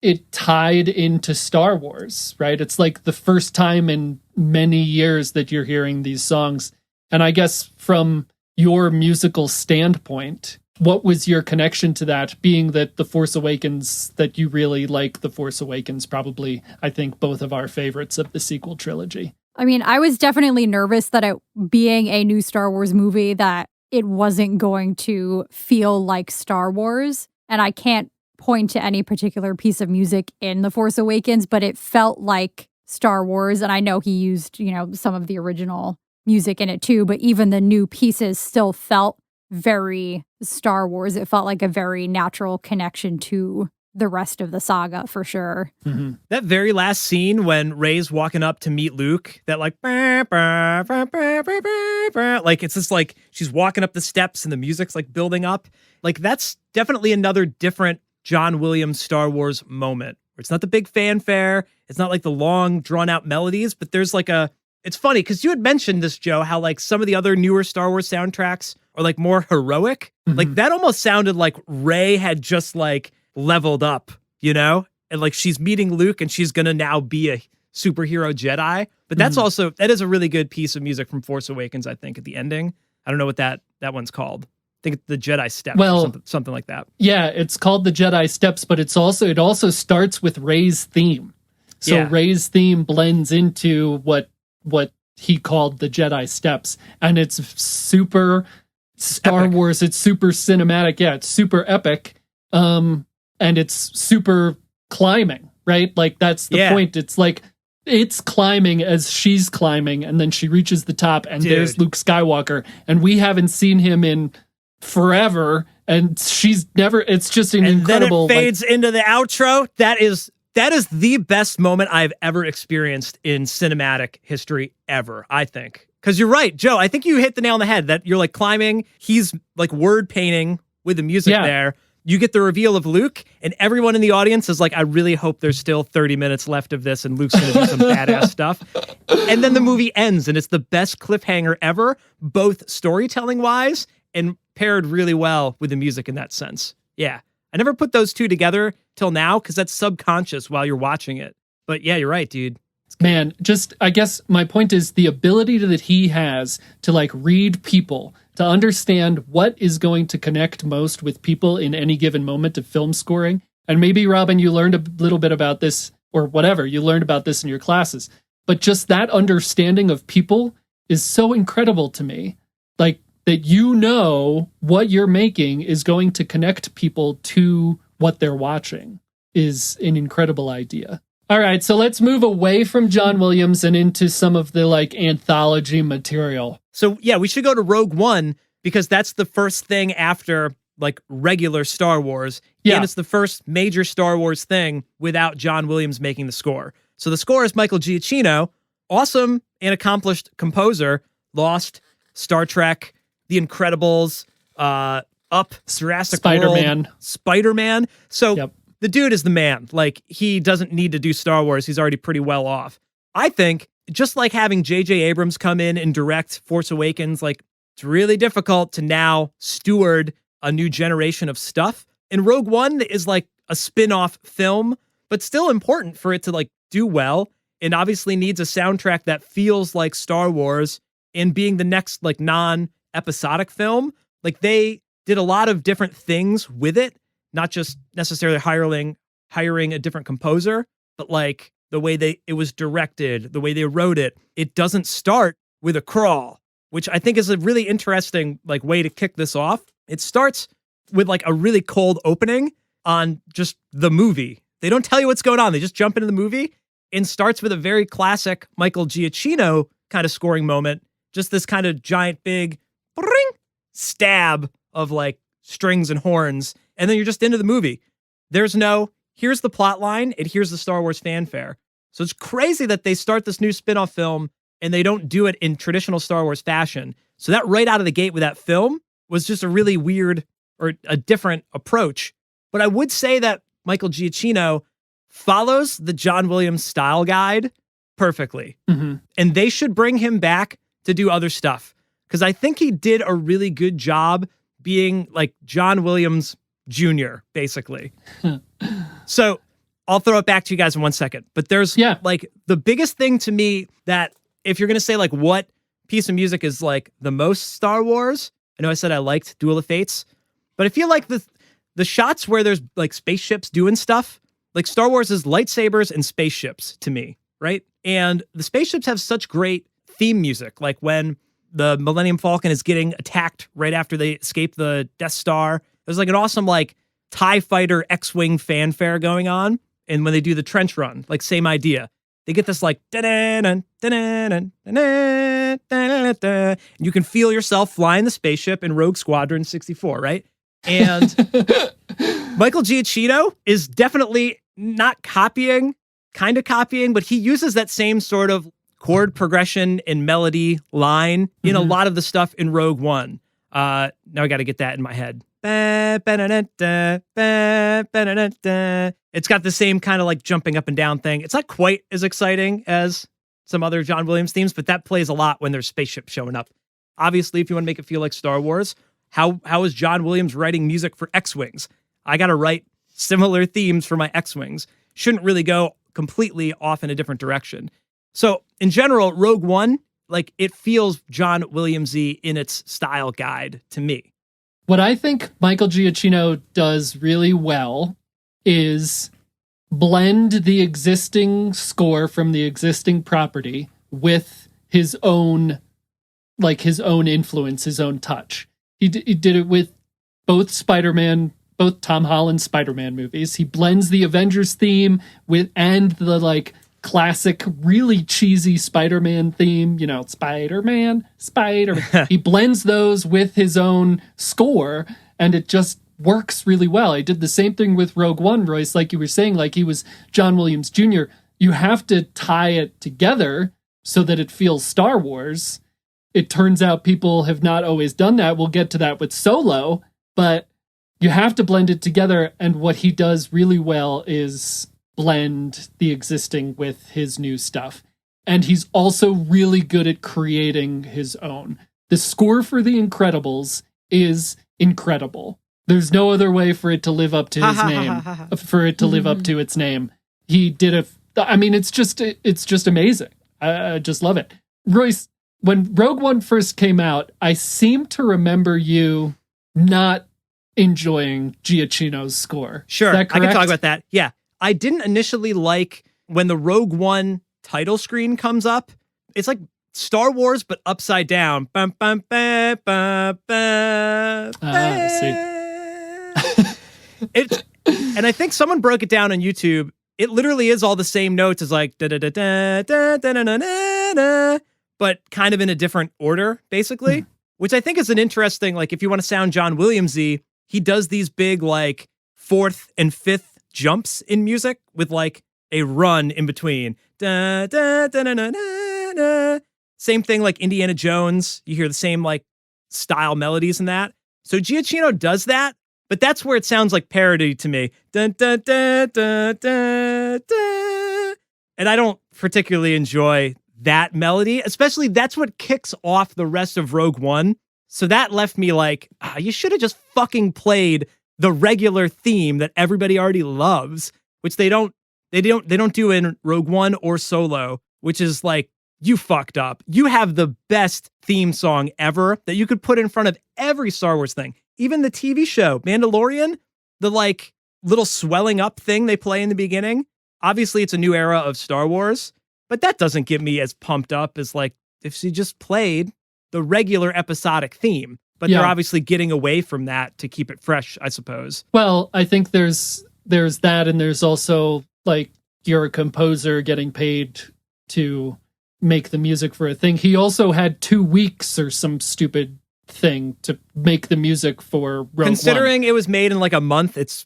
it tied into Star Wars, right? It's like the first time in many years that you're hearing these songs. And I guess from your musical standpoint, what was your connection to that, being that The Force Awakens, that you really like The Force Awakens, probably, I think, both of our favorites of the sequel trilogy? I mean, I was definitely nervous that it being a new Star Wars movie, that it wasn't going to feel like Star Wars. And I can't point to any particular piece of music in The Force Awakens, but it felt like Star Wars. And I know he used, some of the original music in it too, but even the new pieces still felt very Star Wars. It felt like a very natural connection to the rest of the saga, for sure. Mm-hmm. That very last scene when Rey's walking up to meet Luke, that like, like it's just like she's walking up the steps and the music's like building up. Like, that's definitely another different John Williams Star Wars moment, where it's not the big fanfare, it's not like the long drawn out melodies, but there's like it's funny because you had mentioned this, Joe, how like some of the other newer Star Wars soundtracks are like more heroic. Mm-hmm. Like that almost sounded like Rey had just like leveled up, and like she's meeting Luke and she's gonna now be a superhero Jedi. But that's that is a really good piece of music from Force Awakens, I think, at the ending. I don't know what that one's called. I think it's the Jedi Steps, or something like that. Yeah, it's called the Jedi Steps, but it also starts with Rey's theme. So Rey's theme blends into what he called the Jedi Steps, and it's super Star Wars. It's super cinematic. Yeah, it's super epic. And it's super climbing, right? Like that's the point. It's like it's climbing as she's climbing, and then she reaches the top, and there's Luke Skywalker, and we haven't seen him in forever, and she's never. It's just an incredible. Then it fades into the outro. That is the best moment I've ever experienced in cinematic history ever, I think. Because you're right, Joe. I think you hit the nail on the head that you're like climbing. He's like word painting with the music there. You get the reveal of Luke, and everyone in the audience is like, I really hope there's still 30 minutes left of this, and Luke's going to do some badass stuff. And then the movie ends, and it's the best cliffhanger ever, both storytelling-wise and paired really well with the music in that sense. Yeah. I never put those two together till now, because that's subconscious while you're watching it. But yeah, you're right, dude. Man, just, I guess my point is the ability that he has to like read people, to understand what is going to connect most with people in any given moment of film scoring. And maybe, Robin, you learned a little bit about this, or whatever, you learned about this in your classes. But just that understanding of people is so incredible to me. Like, that what you're making is going to connect people to what they're watching is an incredible idea. All right, so let's move away from John Williams and into some of the like anthology material. So yeah, we should go to Rogue One because that's the first thing after like regular Star Wars. Yeah. And it's the first major Star Wars thing without John Williams making the score. So the score is Michael Giacchino, awesome and accomplished composer, Lost, Star Trek, The Incredibles, Up, Jurassic Spider-Man. World, Spider-Man. So Yep. the dude is the man. Like, he doesn't need to do Star Wars. He's already pretty well off. I think just like having J.J. Abrams come in and direct Force Awakens, like, it's really difficult to now steward a new generation of stuff. And Rogue One is like a spin-off film, but still important for it to like do well, and obviously needs a soundtrack that feels like Star Wars, and being the next like non-episodic film. Like, they did a lot of different things with it, not just necessarily hiring a different composer, but like the way it was directed, the way they wrote it. It doesn't start with a crawl, which I think is a really interesting like way to kick this off. It starts with like a really cold opening on just the movie. They don't tell you what's going on. They just jump into the movie, and starts with a very classic Michael Giacchino kind of scoring moment. Just this kind of giant big bring, stab of like strings and horns. And then you're just into the movie. There's no, here's the plot line and here's the Star Wars fanfare. So it's crazy that they start this new spin-off film and they don't do it in traditional Star Wars fashion. So that right out of the gate with that film was just a really weird or a different approach. But I would say that Michael Giacchino follows the John Williams style guide perfectly. Mm-hmm. And they should bring him back to do other stuff, because I think he did a really good job being like John Williams Jr., basically. So I'll throw it back to you guys in 1 second. But there's like the biggest thing to me that if you're going to say like what piece of music is like the most Star Wars, I know I said I liked Duel of Fates, but I feel like the shots where there's like spaceships doing stuff, like Star Wars is lightsabers and spaceships to me, right? And the spaceships have such great theme music, like when the Millennium Falcon is getting attacked right after they escape the Death Star. There's like an awesome like TIE Fighter X-Wing fanfare going on. And when they do the trench run, like same idea. They get this like and you can feel yourself flying the spaceship in Rogue Squadron 64, right? And Michael Giacchino is definitely not copying, kind of copying, but he uses that same sort of chord progression and melody line in a lot of the stuff in Rogue One. Now I got to get that in my head. It's got the same kind of like jumping up and down thing. It's not quite as exciting as some other John Williams themes, but that plays a lot when there's spaceships showing up. Obviously, if you want to make it feel like Star Wars, how is John Williams writing music for X-Wings? I got to write similar themes for my X-Wings. Shouldn't really go completely off in a different direction. So in general, Rogue One, like it feels John Williams-y in its style guide to me. What I think Michael Giacchino does really well is blend the existing score from the existing property with his own influence, his own touch. He did it with both Tom Holland Spider-Man movies. He blends the Avengers theme and the like classic, really cheesy Spider-Man theme, Spider-Man. He blends those with his own score, and it just works really well. He did the same thing with Rogue One, Royce, like you were saying, like he was John Williams Jr. You have to tie it together so that it feels Star Wars. It turns out people have not always done that. We'll get to that with Solo, but you have to blend it together, and what he does really well is blend the existing with his new stuff. And he's also really good at creating his own. The score for The Incredibles is incredible. There's no other way for it to live up to his name, for it to live up to its name. He did it's just amazing. I just love it. Royce, when Rogue One first came out, I seem to remember you not enjoying Giacchino's score. Sure, I can talk about that. Yeah. I didn't initially like when the Rogue One title screen comes up. It's like Star Wars, but upside down. Bum, bum, ba, ba, ba, see. And I think someone broke it down on YouTube. It literally is all the same notes as like da da da da da da da da da. but kind of in a different order, basically, which I think is an interesting, like, if you want to sound John Williams-y, he does these big, like, fourth and fifth jumps in music with, like, a run in between. Da, da, da, da, da, da, da. Same thing like Indiana Jones. You hear the same, like, style melodies in that. So Giacchino does that, but that's where it sounds like parody to me. Dun, dun, dun, dun, dun, dun. And I don't particularly enjoy that melody, especially that's what kicks off the rest of Rogue One. So that left me like, you should have just fucking played the regular theme that everybody already loves, which they don't do in Rogue One or Solo, which is like, you fucked up. You have the best theme song ever that you could put in front of every Star Wars thing. Even the TV show, Mandalorian, the like little swelling up thing they play in the beginning. Obviously, it's a new era of Star Wars, but that doesn't get me as pumped up as like if she just played the regular episodic theme. But they're obviously getting away from that to keep it fresh, I suppose. Well, I think there's that, and there's also like you're a composer getting paid to make the music for a thing. He also had 2 weeks or some stupid thing to make the music for Rogue Considering One. it was made in like a month, it's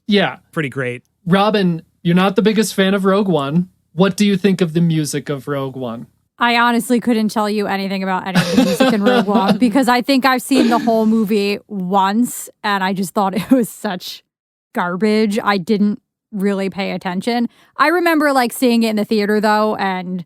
pretty great. Robin, you're not the biggest fan of Rogue One. What do you think of the music of Rogue One? I honestly couldn't tell you anything about any of the music in Rogue One because I think I've seen the whole movie once and I just thought it was such garbage. I didn't really pay attention. I remember like seeing it in the theater though, and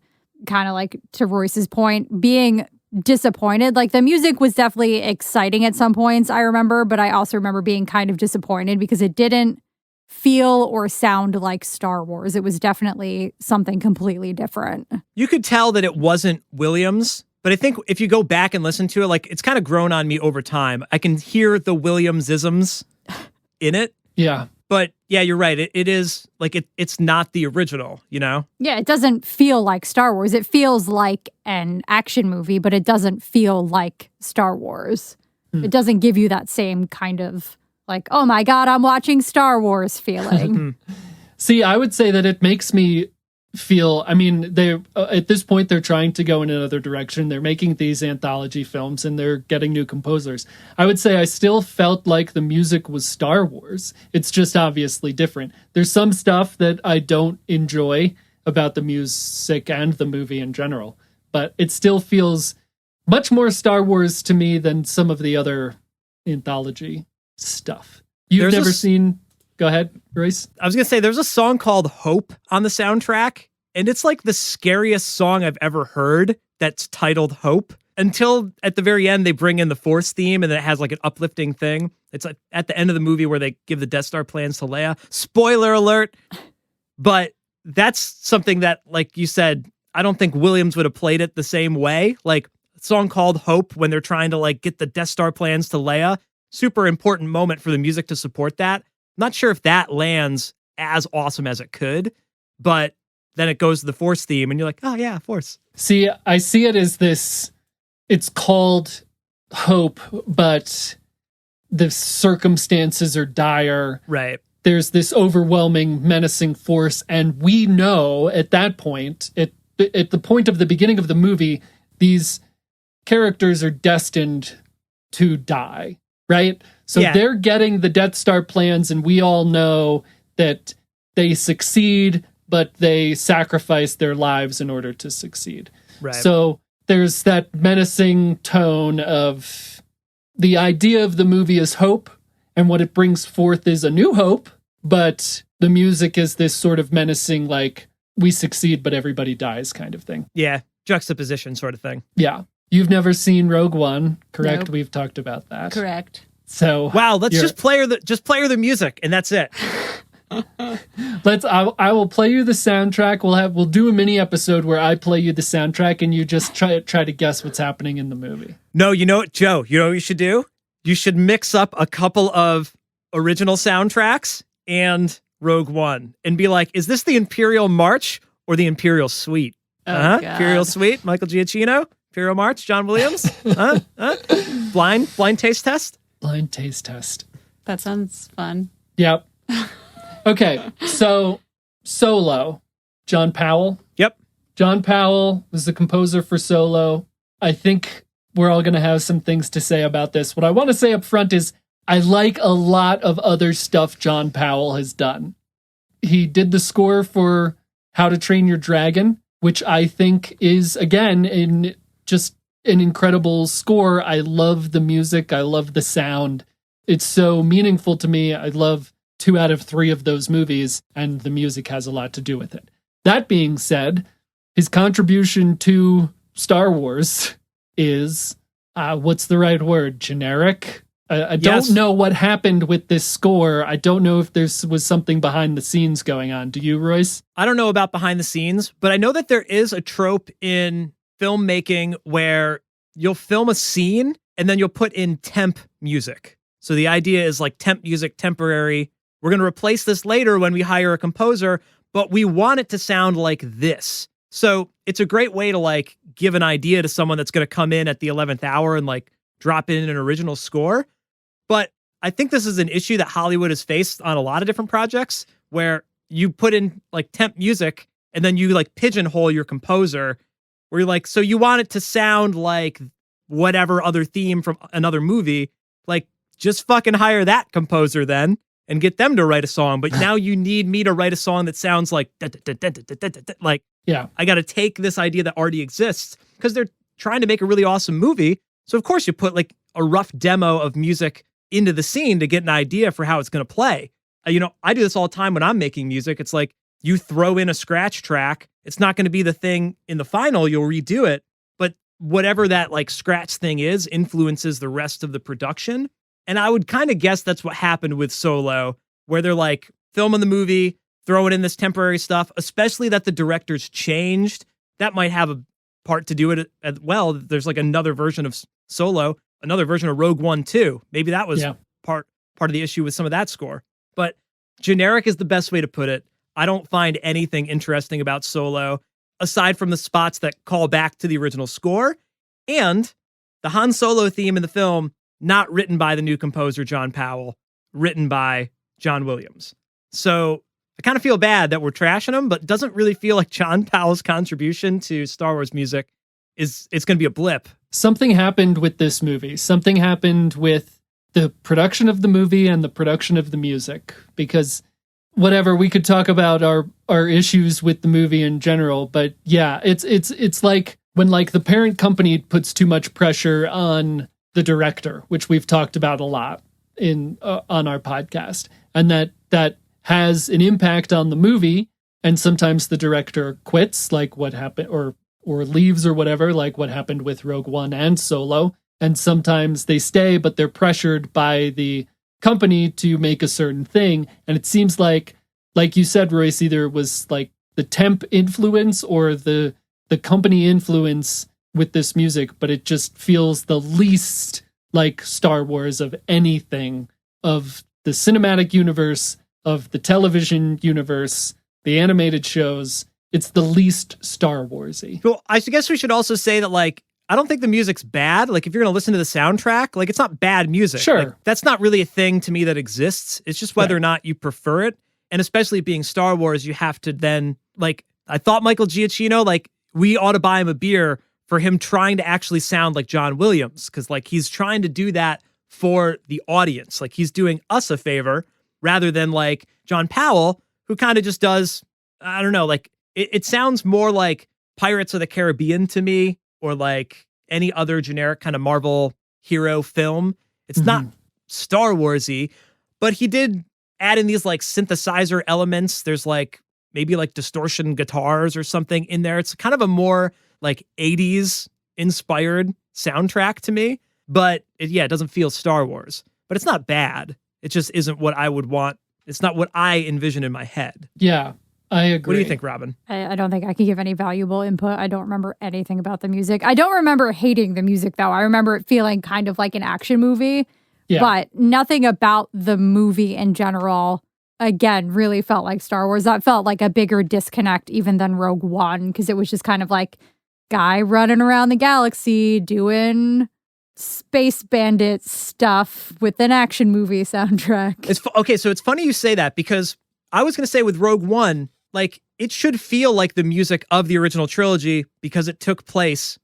kind of like to Royce's point, being disappointed. Like the music was definitely exciting at some points, I remember, but I also remember being kind of disappointed because it didn't feel or sound like Star Wars. It was definitely something completely different. You could tell that it wasn't Williams, but I think if you go back and listen to it, like it's kind of grown on me over time. I can hear the Williams-isms in it. Yeah. But yeah, you're right. It is like it's not the original, you know? Yeah, it doesn't feel like Star Wars. It feels like an action movie, but it doesn't feel like Star Wars. It doesn't give you that same kind of like, oh my God, I'm watching Star Wars feeling. See, I would say that it makes me feel, I mean, they at this point, they're trying to go in another direction. They're making these anthology films and they're getting new composers. I would say I still felt like the music was Star Wars. It's just obviously different. There's some stuff that I don't enjoy about the music and the movie in general, but it still feels much more Star Wars to me than some of the other anthology stuff. You've never seen... Go ahead, Royce. I was going to say, there's a song called Hope on the soundtrack, and it's like the scariest song I've ever heard that's titled Hope. Until at the very end, they bring in the Force theme, and then it has like an uplifting thing. It's like at the end of the movie where they give the Death Star plans to Leia. Spoiler alert. But that's something that, like you said, I don't think Williams would have played it the same way. Like a song called Hope when they're trying to like get the Death Star plans to Leia. Super important moment for the music to support that. Not sure if that lands as awesome as it could, but then it goes to the Force theme and you're like, oh yeah, Force. See, I see it as this, it's called Hope, but the circumstances are dire. Right. There's this overwhelming, menacing force, and we know at that point, at the point of the beginning of the movie, these characters are destined to die, right? So they're getting the Death Star plans, and we all know that they succeed, but they sacrifice their lives in order to succeed. Right. So there's that menacing tone of the idea of the movie is hope, and what it brings forth is a new hope, but the music is this sort of menacing, like, we succeed, but everybody dies kind of thing. Yeah, juxtaposition sort of thing. Yeah. You've never seen Rogue One, correct? Nope. We've talked about that. Correct. So wow, let's just play her the music, and that's it. I will play you the soundtrack. We'll do a mini episode where I play you the soundtrack and you just try to guess what's happening in the movie. No, you know what, Joe? You know what you should do? You should mix up a couple of original soundtracks and Rogue One and be like, is this the Imperial March or the Imperial Suite? God. Imperial Suite, Michael Giacchino. Imperial March, John Williams. Blind taste test. Blind taste test. That sounds fun. Yep. Okay, so Solo, John Powell. Yep. John Powell was the composer for Solo. I think we're all going to have some things to say about this. What I want to say up front is I like a lot of other stuff John Powell has done. He did the score for How to Train Your Dragon, which I think is, again, just an incredible score. I love the music. I love the sound. It's so meaningful to me. I love 2 out of 3 of those movies, and the music has a lot to do with it. That being said, his contribution to Star Wars is, what's the right word? Generic? I don't know what happened with this score. I don't know if there was something behind the scenes going on. Do you, Royce? I don't know about behind the scenes, but I know that there is a trope in filmmaking where you'll film a scene and then you'll put in temp music. So the idea is like temp music, temporary. We're going to replace this later when we hire a composer, but we want it to sound like this. So it's a great way to like give an idea to someone that's going to come in at the 11th hour and like drop in an original score. But I think this is an issue that Hollywood has faced on a lot of different projects where you put in like temp music and then you like pigeonhole your composer where you're like, so you want it to sound like whatever other theme from another movie, like just fucking hire that composer then and get them to write a song. But now you need me to write a song that sounds like, like, yeah, I got to take this idea that already exists because they're trying to make a really awesome movie. So of course you put like a rough demo of music into the scene to get an idea for how it's going to play. I do this all the time when I'm making music. It's like you throw in a scratch track. It's not going to be the thing in the final. You'll redo it. But whatever that like scratch thing is influences the rest of the production. And I would kind of guess that's what happened with Solo, where they're like filming the movie, throwing in this temporary stuff, especially that the director's changed. That might have a part to do with it as well. There's like another version of Solo, another version of Rogue One too. Maybe that was part of the issue with some of that score. But generic is the best way to put it. I don't find anything interesting about Solo, aside from the spots that call back to the original score, and the Han Solo theme in the film, not written by the new composer, John Powell, written by John Williams. So I kind of feel bad that we're trashing him, but it doesn't really feel like John Powell's contribution to Star Wars music it's going to be a blip. Something happened with this movie. Something happened with the production of the movie and the production of the music, because whatever, we could talk about our issues with the movie in general, but yeah, it's like when like the parent company puts too much pressure on the director, which we've talked about a lot in on our podcast, and that has an impact on the movie, and sometimes the director quits, like what happened, or leaves or whatever, like what happened with Rogue One and Solo, and sometimes they stay, but they're pressured by the company to make a certain thing, and it seems like you said, Royce, either it was like the temp influence or the company influence with this music, but it just feels the least like Star Wars of anything, of the cinematic universe, of the television universe, the animated shows. It's the least Star Warsy. Well, I guess we should also say that, like, I don't think the music's bad. Like, if you're going to listen to the soundtrack, like, it's not bad music. Sure. Like, that's not really a thing to me that exists. It's just whether or not you prefer it. And especially being Star Wars, you have to then, like, I thought Michael Giacchino, like, we ought to buy him a beer for him trying to actually sound like John Williams. Because, like, he's trying to do that for the audience. Like, he's doing us a favor rather than, like, John Powell, who kind of just does, I don't know, like, it sounds more like Pirates of the Caribbean to me, or like any other generic kind of Marvel hero film. It's not Star Warsy, but he did add in these like synthesizer elements. There's like maybe like distortion guitars or something in there. It's kind of a more like 80s inspired soundtrack to me, but it doesn't feel Star Wars, but it's not bad. It just isn't what I would want. It's not what I envision in my head. Yeah. I agree. What do you think, Robin? I don't think I can give any valuable input. I don't remember anything about the music. I don't remember hating the music, though. I remember it feeling kind of like an action movie, but nothing about the movie in general, again, really felt like Star Wars. That felt like a bigger disconnect even than Rogue One, because it was just kind of like guy running around the galaxy doing space bandit stuff with an action movie soundtrack. Okay, so it's funny you say that, because I was going to say with Rogue One, like, it should feel like the music of the original trilogy because it took place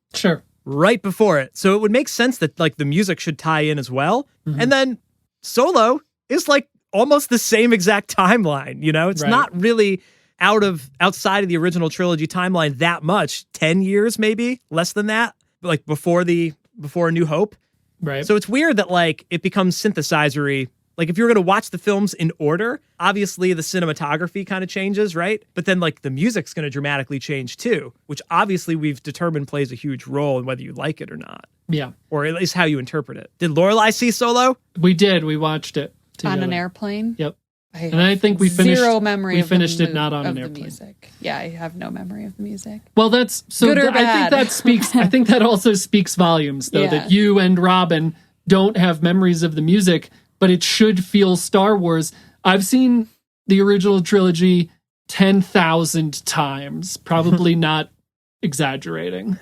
right before it. So it would make sense that like the music should tie in as well. And then Solo is like almost the same exact timeline, you know? It's not really outside of the original trilogy timeline that much. 10 years maybe, less than that, like before A New Hope. Right. So it's weird that like it becomes synthesizery. Like if you're going to watch the films in order, obviously the cinematography kind of changes, right? But then like the music's going to dramatically change too, which obviously we've determined plays a huge role in whether you like it or not. Yeah. Or at least how you interpret it. Did Lorelai see Solo? We did. We watched it together. On an airplane? Yep. And I think we finished zero memory. We of finished the it not on of an the airplane. music. Yeah, I have no memory of the music. Well, that's so. Good or I think bad? that speaks. I think that also speaks volumes, though, Yeah. that you and Robin don't have memories of the music, but it should feel Star Wars. I've seen the original trilogy 10,000 times, probably not exaggerating.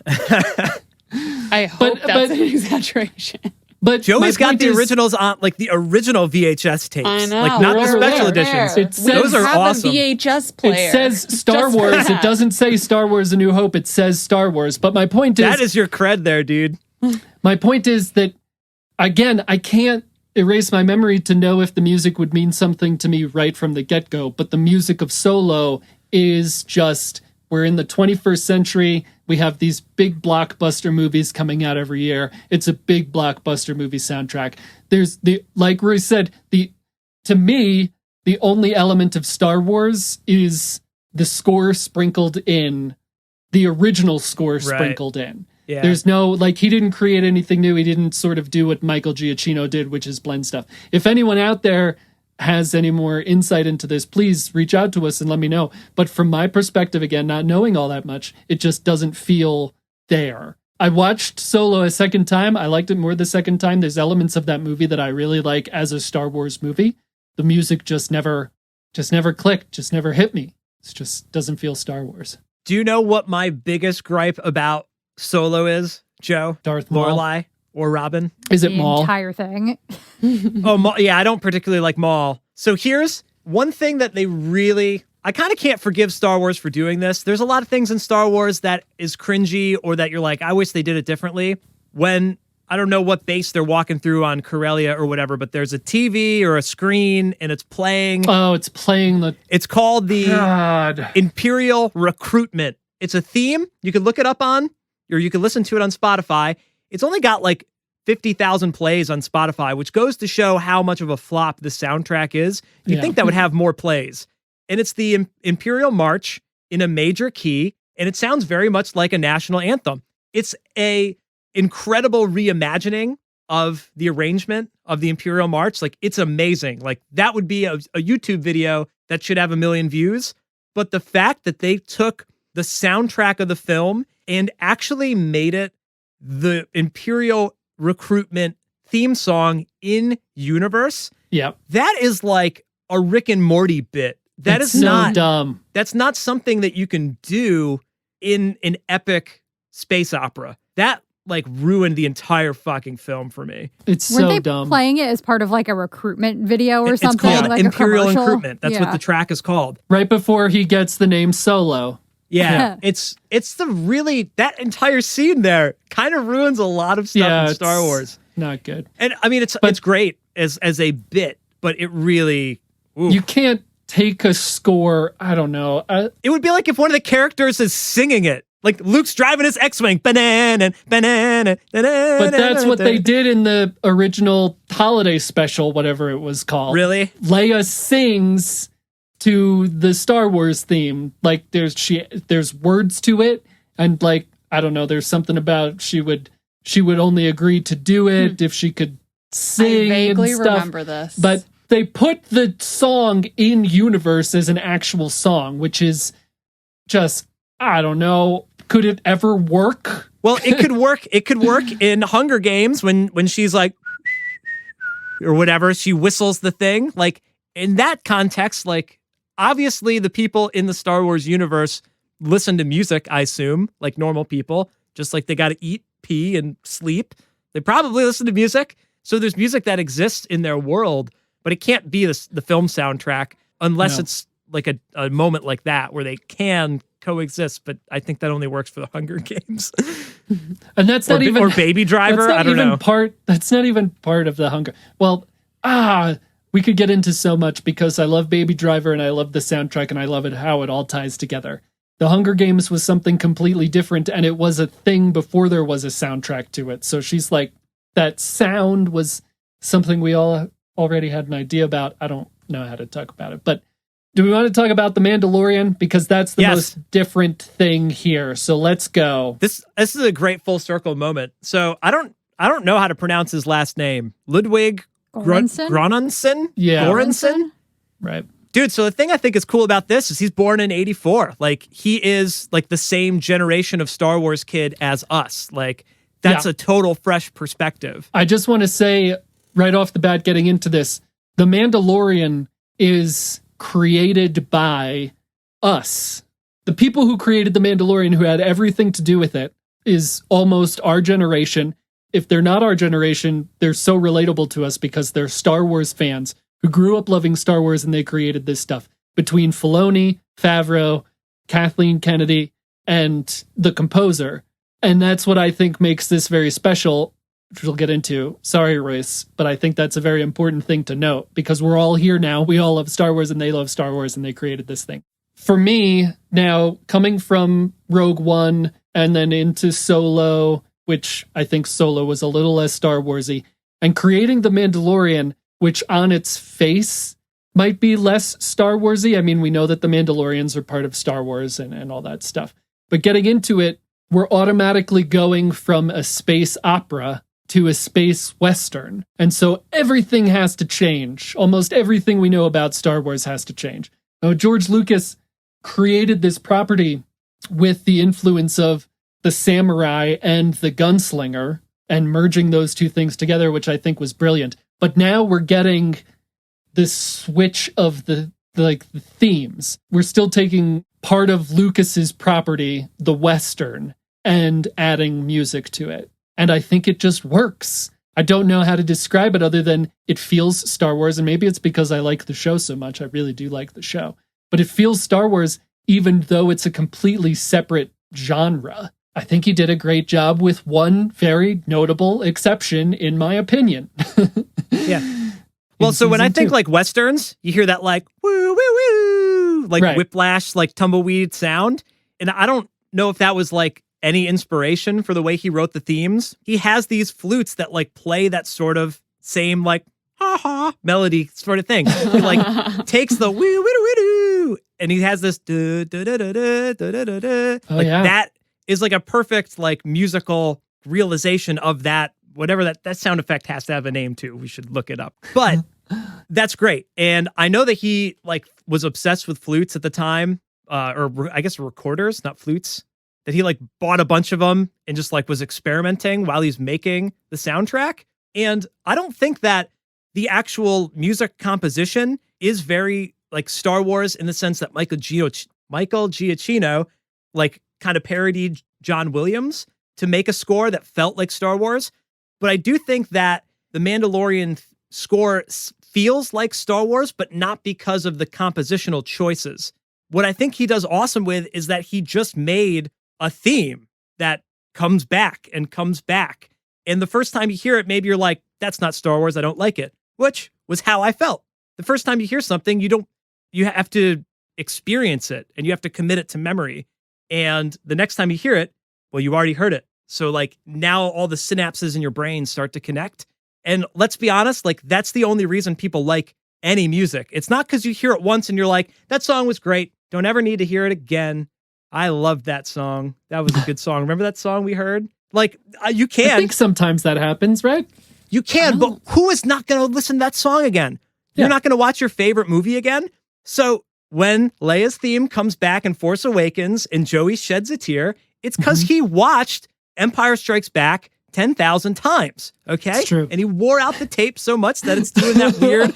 I hope that's an exaggeration. But Joey's my got point the is, originals on, like the original VHS tapes. I know. Like not the Rare, special rare, editions. It says- Those are have awesome. a VHS player. It says Star Just for Wars. It that. doesn't say Star Wars: A New Hope. It says Star Wars. But my point is, That is your cred there, dude. my point is that, again, I can't erase my memory to know if the music would mean something to me right from the get-go. But the music of Solo is just, we're in the 21st century. We have these big blockbuster movies coming out every year. It's a big blockbuster movie soundtrack. There's like Roy said, to me, the only element of Star Wars is the score sprinkled in, the original score sprinkled in. Yeah. There's no, like, he didn't create anything new. He didn't sort of do what Michael Giacchino did, which is blend stuff. If anyone out there has any more insight into this, please reach out to us and let me know. But from my perspective, again, not knowing all that much, it just doesn't feel there. I watched Solo a second time. I liked it more the second time. There's elements of that movie that I really like as a Star Wars movie. The music just never clicked, just never hit me. It just doesn't feel Star Wars. Do you know what my biggest gripe about Solo is, Joe? Darth Maul. Lorelai or Robin? Is it The Maul? entire thing. Oh, Maul, yeah, I don't particularly like Maul. So here's one thing that I kind of can't forgive Star Wars for doing this. There's a lot of things in Star Wars that is cringy or that you're like, I wish they did it differently. When, I don't know what base they're walking through on Corellia or whatever, but there's a TV or a screen and it's playing. Oh, it's playing the... It's called the God. Imperial Recruitment. It's a theme. You can look it up on, or you can listen to it on Spotify. It's only got like 50,000 plays on Spotify, which goes to show how much of a flop the soundtrack is. You'd think that would have more plays. And it's the Imperial March in a major key, and it sounds very much like a national anthem. It's a incredible reimagining of the arrangement of the Imperial March. Like, it's amazing. Like, that would be a YouTube video that should have 1 million views. But the fact that they took the soundtrack of the film and actually made it the Imperial Recruitment theme song in universe, that is like a Rick and Morty bit. That's so not dumb. That's not something that you can do in an epic space opera. That like ruined the entire fucking film for me. It's Weren't so they dumb. playing it as part of like a recruitment video or It's something? called like Imperial a commercial? Recruitment. That's what the track is called. Right before he gets the name Solo. Yeah, it's that entire scene there kind of ruins a lot of stuff in Star Wars. Not good. And I mean, it's great as a bit, but it really you can't take a score. I don't know. It would be like if one of the characters is singing it, like Luke's driving his X-wing, banana, banana, banana. But that's what they did in the original holiday special, whatever it was called. Really? Leia sings to the Star Wars theme. Like there's words to it, and like I don't know, there's something about she would only agree to do it if she could sing. I vaguely and stuff. remember this, but they put the song in universe as an actual song, which is just, I don't know. Could it ever work? Well, it could work. It could work in Hunger Games when she's like, or whatever, she whistles the thing. Like in that context, like obviously the people in the Star Wars universe listen to music, I assume, like normal people, just like they got to eat, pee, and sleep. They probably listen to music. So there's music that exists in their world, but it can't be the film soundtrack unless it's like a moment like that where they can coexist, but I think that only works for the Hunger Games. And that's not even or Baby Driver. I don't know. That's not even part of the Hunger. Well, we could get into so much because I love Baby Driver and I love the soundtrack and I love it how it all ties together. The Hunger Games was something completely different, and it was a thing before there was a soundtrack to it. So she's like, that sound was something we all already had an idea about. I don't know how to talk about it, but do we want to talk about The Mandalorian? Because that's the most different thing here. So let's go. This is a great full circle moment. So I don't know how to pronounce his last name. Ludwig Göransson? Yeah. Göransson? Right. Dude, so the thing I think is cool about this is he's born in 84. Like, he is like the same generation of Star Wars kid as us. Like, that's a total fresh perspective. I just want to say right off the bat, getting into this, The Mandalorian is created by us. The people who created The Mandalorian, who had everything to do with it, is almost our generation. If they're not our generation, they're so relatable to us because they're Star Wars fans who grew up loving Star Wars and they created this stuff. Between Filoni, Favreau, Kathleen Kennedy, and the composer. And that's what I think makes this very special, which we'll get into. Sorry, Royce, but I think that's a very important thing to note because we're all here now. We all love Star Wars and they love Star Wars and they created this thing. For me, now, coming from Rogue One and then into Solo, which I think Solo was a little less Star Warsy, and creating The Mandalorian, which on its face might be less Star Warsy. I mean, we know that the Mandalorians are part of Star Wars and all that stuff. But getting into it, we're automatically going from a space opera to a space western. And so everything has to change. Almost everything we know about Star Wars has to change. Now, George Lucas created this property with the influence of the samurai and the gunslinger and merging those two things together, which I think was brilliant. But now we're getting this switch of the themes. We're still taking part of Lucas's property, the Western, and adding music to it. And I think it just works. I don't know how to describe it other than it feels Star Wars, and maybe it's because I like the show so much. I really do like the show. But it feels Star Wars even though it's a completely separate genre. I think he did a great job with one very notable exception, in my opinion. Yeah. Well, so when I think like Westerns, you hear that like, woo, woo, woo, like whiplash, like tumbleweed sound. And I don't know if that was like any inspiration for the way he wrote the themes. He has these flutes that like play that sort of same like, ha ha, melody sort of thing. He like takes the woo, woo, woo, woo, and he has this da, da, da, da, da, da, da, da. Like that is like a perfect like musical realization of that. Whatever that sound effect has to have a name too. We should look it up. But that's great. And I know that he like was obsessed with flutes at the time, or I guess recorders, not flutes, that he like bought a bunch of them and just like was experimenting while he's making the soundtrack. And I don't think that the actual music composition is very like Star Wars in the sense that Michael Giacchino like kind of parodied John Williams to make a score that felt like Star Wars. But I do think that the Mandalorian score feels like Star Wars, but not because of the compositional choices. What I think he does awesome with is that he just made a theme that comes back and comes back. And the first time you hear it, maybe you're like, that's not Star Wars, I don't like it, which was how I felt. The first time you hear something, you have to experience it and you have to commit it to memory. And the next time you hear it, well, you already heard it. So like now all the synapses in your brain start to connect. And let's be honest, like that's the only reason people like any music. It's not because you hear it once and you're like, that song was great. Don't ever need to hear it again. I loved that song. That was a good song. Remember that song we heard? Like you can. I think sometimes that happens, right? You can, but who is not going to listen to that song again? You're not going to watch your favorite movie again? So when Leia's theme comes back in Force Awakens and Joey sheds a tear, it's because he watched Empire Strikes Back 10,000 times, okay? It's true. And he wore out the tape so much that it's doing that weird,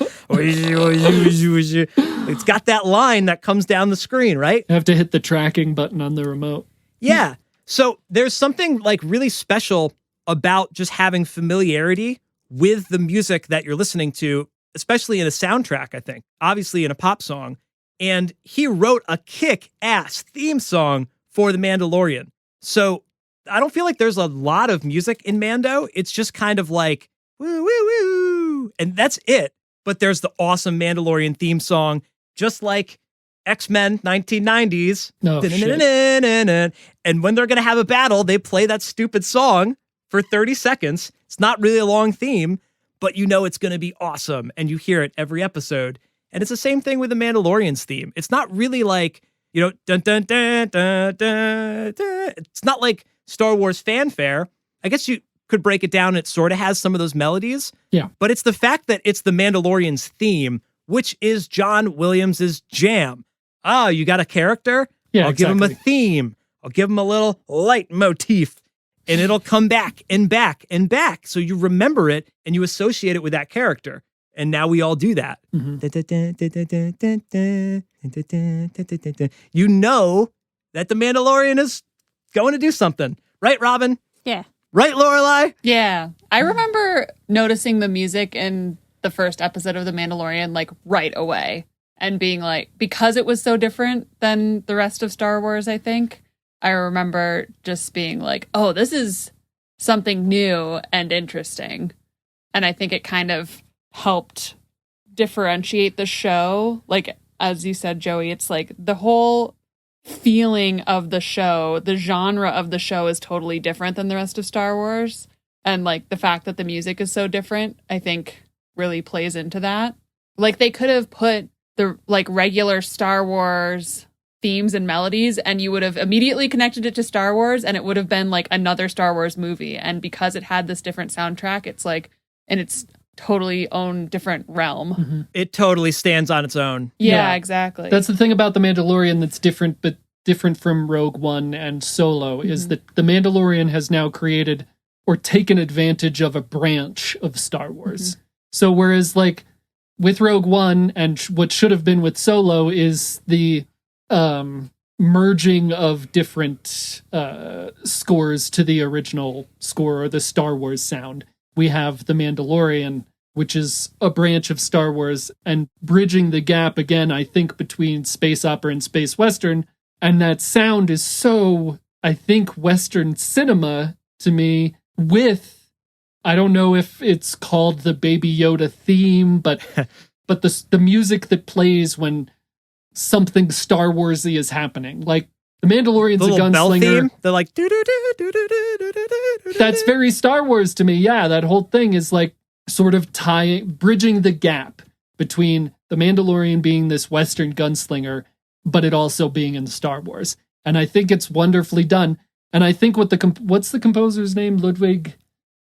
it's got that line that comes down the screen, right? You have to hit the tracking button on the remote. Yeah. So there's something like really special about just having familiarity with the music that you're listening to, especially in a soundtrack, I think. Obviously in a pop song, and he wrote a kick-ass theme song for The Mandalorian. So I don't feel like there's a lot of music in Mando. It's just kind of like, woo, woo, woo, and that's it. But there's the awesome Mandalorian theme song, just like X-Men 1990s. Oh, shit. And when they're going to have a battle, they play that stupid song for 30 seconds. It's not really a long theme, but you know it's going to be awesome, and you hear it every episode. And it's the same thing with the Mandalorian's theme. It's not really like, you know, dun dun dun dun dun dun. It's not like Star Wars fanfare. I guess you could break it down. It sort of has some of those melodies. Yeah. But it's the fact that it's the Mandalorian's theme, which is John Williams's jam. Oh, you got a character? Yeah, I'll give him a theme. I'll give him a little leitmotif. And it'll come back and back and back. So you remember it and you associate it with that character. And now we all do that. You know that the Mandalorian is going to do something. Right, Robin? Yeah. Right, Lorelai? Yeah. I remember noticing the music in the first episode of The Mandalorian, like, right away. And being like, because it was so different than the rest of Star Wars, I think, I remember just being like, oh, this is something new and interesting. And I think it kind of helped differentiate the show. Like, as you said, Joey, it's like the whole feeling of the show, the genre of the show is totally different than the rest of Star Wars. And like the fact that the music is so different, I think really plays into that. Like they could have put the like regular Star Wars themes and melodies and you would have immediately connected it to Star Wars and it would have been like another Star Wars movie. And because it had this different soundtrack, it's like in its totally own different realm. Mm-hmm. It totally stands on its own. Yeah, exactly. That's the thing about The Mandalorian that's different, but different from Rogue One and Solo, is that The Mandalorian has now created or taken advantage of a branch of Star Wars. So whereas like with Rogue One and what should have been with Solo is the merging of different scores to the original score or the Star Wars sound. We have The Mandalorian, which is a branch of Star Wars, and bridging the gap again, I think, between space opera and space western. And that sound is so, I think, Western cinema to me with, I don't know if it's called the Baby Yoda theme, but the music that plays when something Star Warsy is happening. Like, The Mandalorian's a gunslinger. Bell theme? They're like, that's very Star Wars to me. Yeah, that whole thing is like sort of bridging the gap between The Mandalorian being this Western gunslinger, but it also being in Star Wars. And I think it's wonderfully done. And I think what's the composer's name? Ludwig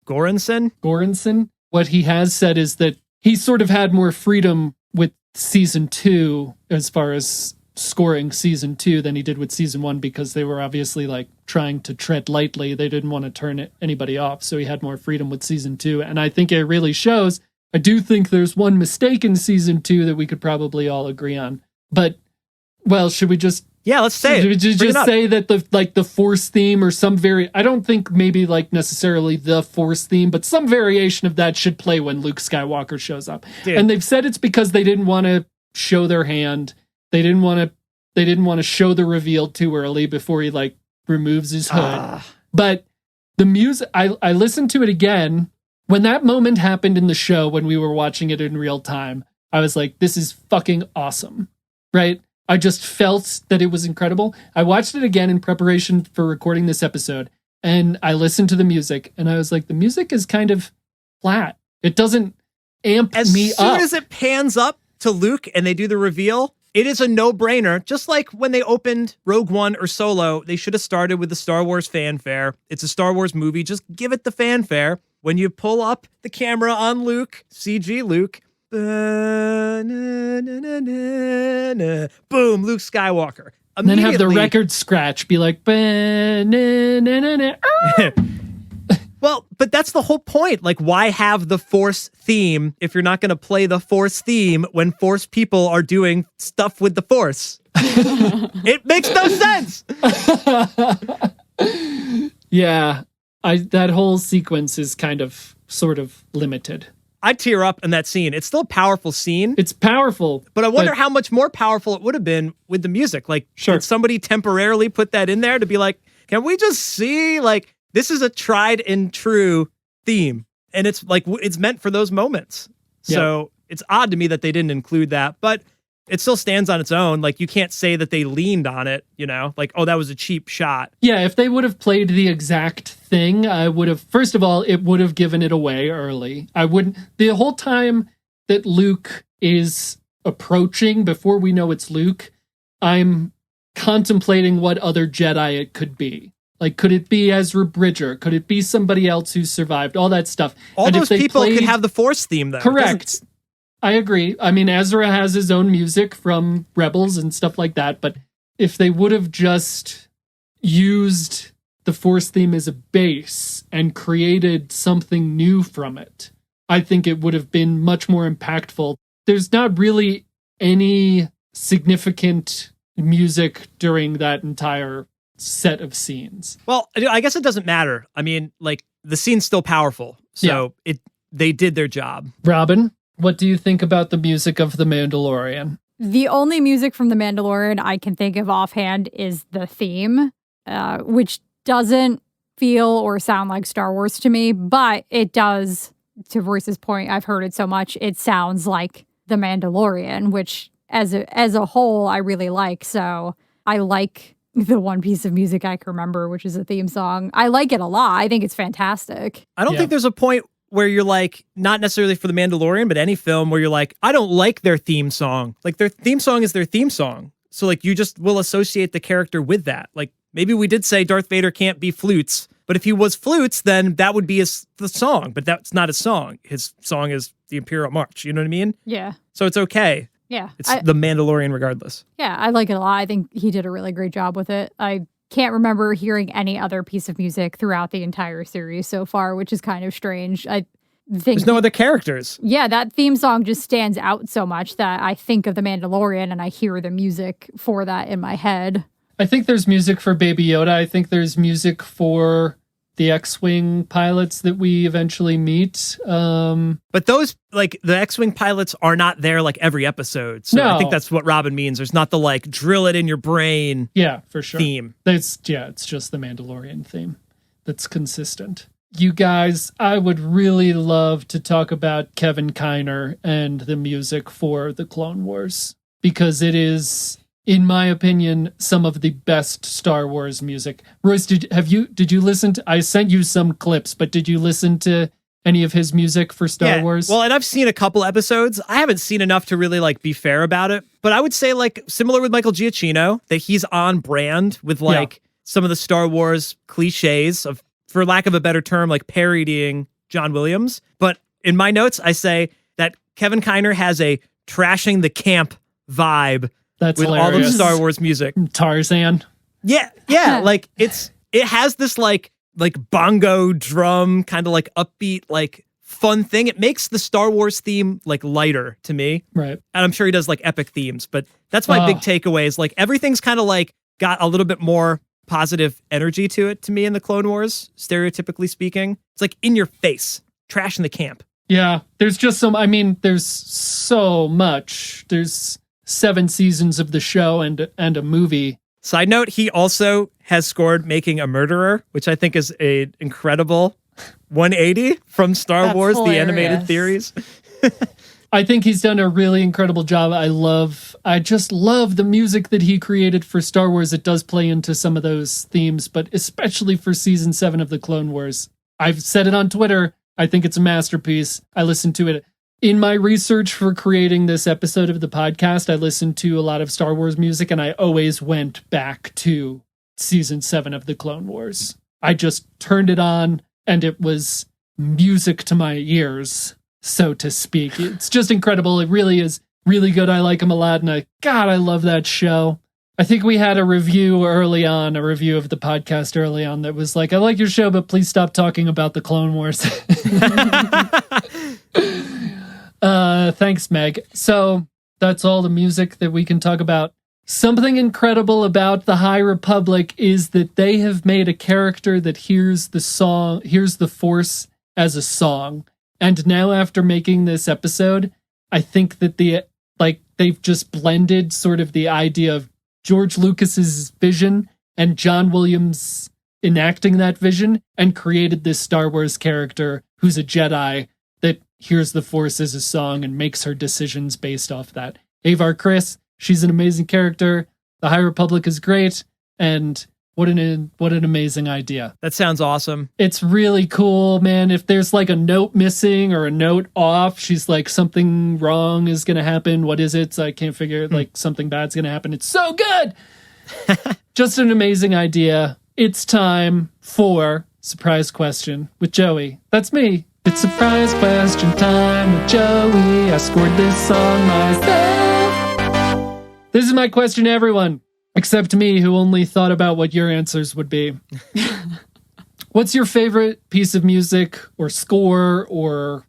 Göransson. What he has said is that he sort of had more freedom with season 2 as far as scoring season 2 than he did with season 1 because they were obviously like trying to tread lightly. They didn't want to turn anybody off. So he had more freedom with season 2. And I think it really shows. I do think there's one mistake in season 2 that we could probably all agree on. But, well, should we just... Yeah, let's say it. Should we just say that the Force theme or some I don't think maybe like necessarily the Force theme, but some variation of that should play when Luke Skywalker shows up. Dude. And they've said it's because they didn't want to show their hand. They didn't want to show the reveal too early before he like removes his hood. But the music, I listened to it again. When that moment happened in the show, when we were watching it in real time, I was like, this is fucking awesome. Right? I just felt that it was incredible. I watched it again in preparation for recording this episode, and I listened to the music, and I was like, the music is kind of flat. It doesn't amp me up. As soon as it pans up to Luke and they do the reveal, it is a no-brainer. Just like when they opened Rogue One or Solo, they should have started with the Star Wars fanfare. It's a Star Wars movie. Just give it the fanfare. When you pull up the camera on Luke, CG Luke, boom, Luke Skywalker. And then have the record scratch be like, well, but that's the whole point. Like, why have the Force theme if you're not going to play the Force theme when Force people are doing stuff with the Force? It makes no sense. Yeah, that whole sequence is kind of sort of limited. I tear up in that scene. It's still a powerful scene. It's powerful. But I wonder how much more powerful it would have been with the music. Like, did somebody temporarily put that in there to be like, can we just see, like, this is a tried and true theme. And it's like, it's meant for those moments. So it's odd to me that they didn't include that, but it still stands on its own. Like, you can't say that they leaned on it, you know, like, oh, that was a cheap shot. Yeah, if they would have played the exact thing, I would have, first of all, it would have given it away early. I wouldn't, the whole time that Luke is approaching, before we know it's Luke, I'm contemplating what other Jedi it could be. Like, could it be Ezra Bridger? Could it be somebody else who survived? All that stuff. All and those people could have the Force theme, though. Correct. I agree. I mean, Ezra has his own music from Rebels and stuff like that, but if they would have just used the Force theme as a base and created something new from it, I think it would have been much more impactful. There's not really any significant music during that entire set of scenes. Well, I guess it doesn't matter. I mean, like, the scene's still powerful, so they did their job. Robin, what do you think about the music of The Mandalorian? The only music from The Mandalorian I can think of offhand is the theme, which doesn't feel or sound like Star Wars to me, but it does, to Royce's point, I've heard it so much, it sounds like The Mandalorian, which as a whole, I really like. So I like the one piece of music I can remember, which is a theme song. I like it a lot. I think it's fantastic. I don't think there's a point where you're like, not necessarily for The Mandalorian, but any film where you're like, I don't like their theme song. Like, their theme song is their theme song. So, like, you just will associate the character with that. Like, maybe we did say Darth Vader can't be flutes, but if he was flutes, then that would be the song. But that's not his song. His song is the Imperial March. You know what I mean? Yeah. So it's okay. Yeah. It's The Mandalorian regardless. Yeah, I like it a lot. I think he did a really great job with it. I can't remember hearing any other piece of music throughout the entire series so far, which is kind of strange. I think there's no other characters. Yeah, that theme song just stands out so much that I think of The Mandalorian and I hear the music for that in my head. I think there's music for Baby Yoda. I think there's music for the X-Wing pilots that we eventually meet. But those, like, the X-Wing pilots are not there, like, every episode. So I think that's what Robin means. There's not the, like, drill it in your brain for sure. theme. It's just the Mandalorian theme that's consistent. You guys, I would really love to talk about Kevin Kiner and the music for the Clone Wars, because it is, in my opinion, some of the best Star Wars music. Royce, did you listen to, I sent you some clips, but did you listen to any of his music for Star Wars? Well, and I've seen a couple episodes. I haven't seen enough to really, like, be fair about it, but I would say, like, similar with Michael Giacchino, that he's on brand with, like, some of the Star Wars cliches of, for lack of a better term, like parodying John Williams. But in my notes, I say that Kevin Kiner has a trashing the camp vibe. That's with hilarious. all of Star Wars music. Tarzan. Yeah, like it has this like bongo drum kind of like upbeat, like fun thing. It makes the Star Wars theme like lighter to me. Right. And I'm sure he does like epic themes, but that's my big takeaway is like everything's kind of like got a little bit more positive energy to it to me in the Clone Wars, stereotypically speaking. It's like in your face, trash in the camp. Yeah, there's just there's so much. There's 7 seasons of the show and a movie. Side note, he also has scored Making a Murderer, which I think is an incredible 180 from Star Wars, hilarious. The animated series. I think he's done a really incredible job. I just love the music that he created for Star Wars. It does play into some of those themes, but especially for season 7 of the Clone Wars. I've said it on Twitter. I think it's a masterpiece. I listened to it. In my research for creating this episode of the podcast, I listened to a lot of Star Wars music, and I always went back to season 7 of the Clone Wars. I just turned it on, and it was music to my ears, so to speak. It's just incredible. It really is really good. I like him a lot, and I love that show. I think we had a review of the podcast early on that was like, I like your show, but please stop talking about the Clone Wars. Thanks, Meg. So that's all the music that we can talk about. Something incredible about the High Republic is that they have made a character that hears the Force as a song. And now after making this episode, I think that they've just blended sort of the idea of George Lucas's vision and John Williams enacting that vision and created this Star Wars character who's a Jedi that hears the Force as a song and makes her decisions based off that. Avar Kriss, she's an amazing character. The High Republic is great, and what an amazing idea. That sounds awesome. It's really cool, man. If there's like a note missing or a note off, she's like, something wrong is going to happen. What is it? So I can't figure it. Like, something bad's going to happen. It's so good. Just an amazing idea. It's time for Surprise Question with Joey. That's me. It's surprise question time with Joey. I scored this song myself. This is my question to everyone, except me, who only thought about what your answers would be. What's your favorite piece of music or score or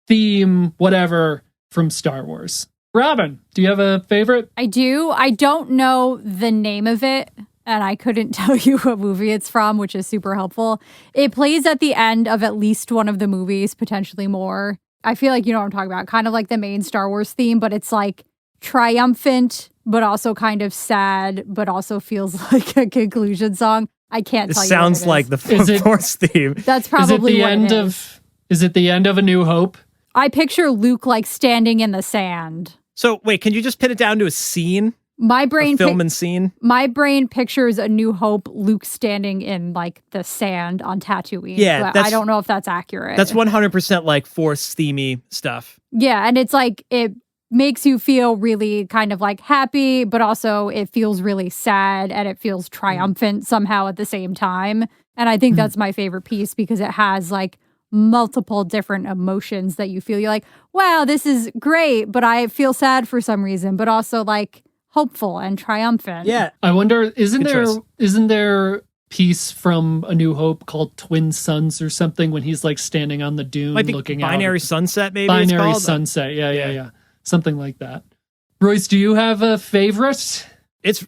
theme, whatever, from Star Wars? Robin, do you have a favorite? I do. I don't know the name of it, and I couldn't tell you what movie it's from, which is super helpful. It plays at the end of at least one of the movies, potentially more. I feel like you know what I'm talking about. Kind of like the main Star Wars theme, but it's like triumphant, but also kind of sad, but also feels like a conclusion song. I can't tell you. Sounds like the Force theme. That's probably Is it the end of A New Hope? I picture Luke like standing in the sand. So wait, can you just pin it down to a scene? My brain and scene. My brain pictures A New Hope, Luke standing in like the sand on Tatooine. Yeah, but I don't know if that's accurate. That's 100% like Force themey stuff. Yeah, and it's like it makes you feel really kind of like happy, but also it feels really sad and it feels triumphant somehow at the same time. And I think that's my favorite piece because it has like multiple different emotions that you feel. You're like, wow, this is great, but I feel sad for some reason, but also like hopeful and triumphant. Yeah. I wonder, isn't there piece from A New Hope called Twin Suns or something when he's like standing on the dune looking out? Binary Sunset, maybe. Binary Sunset. Yeah. Something like that. Royce, do you have a favorite? It's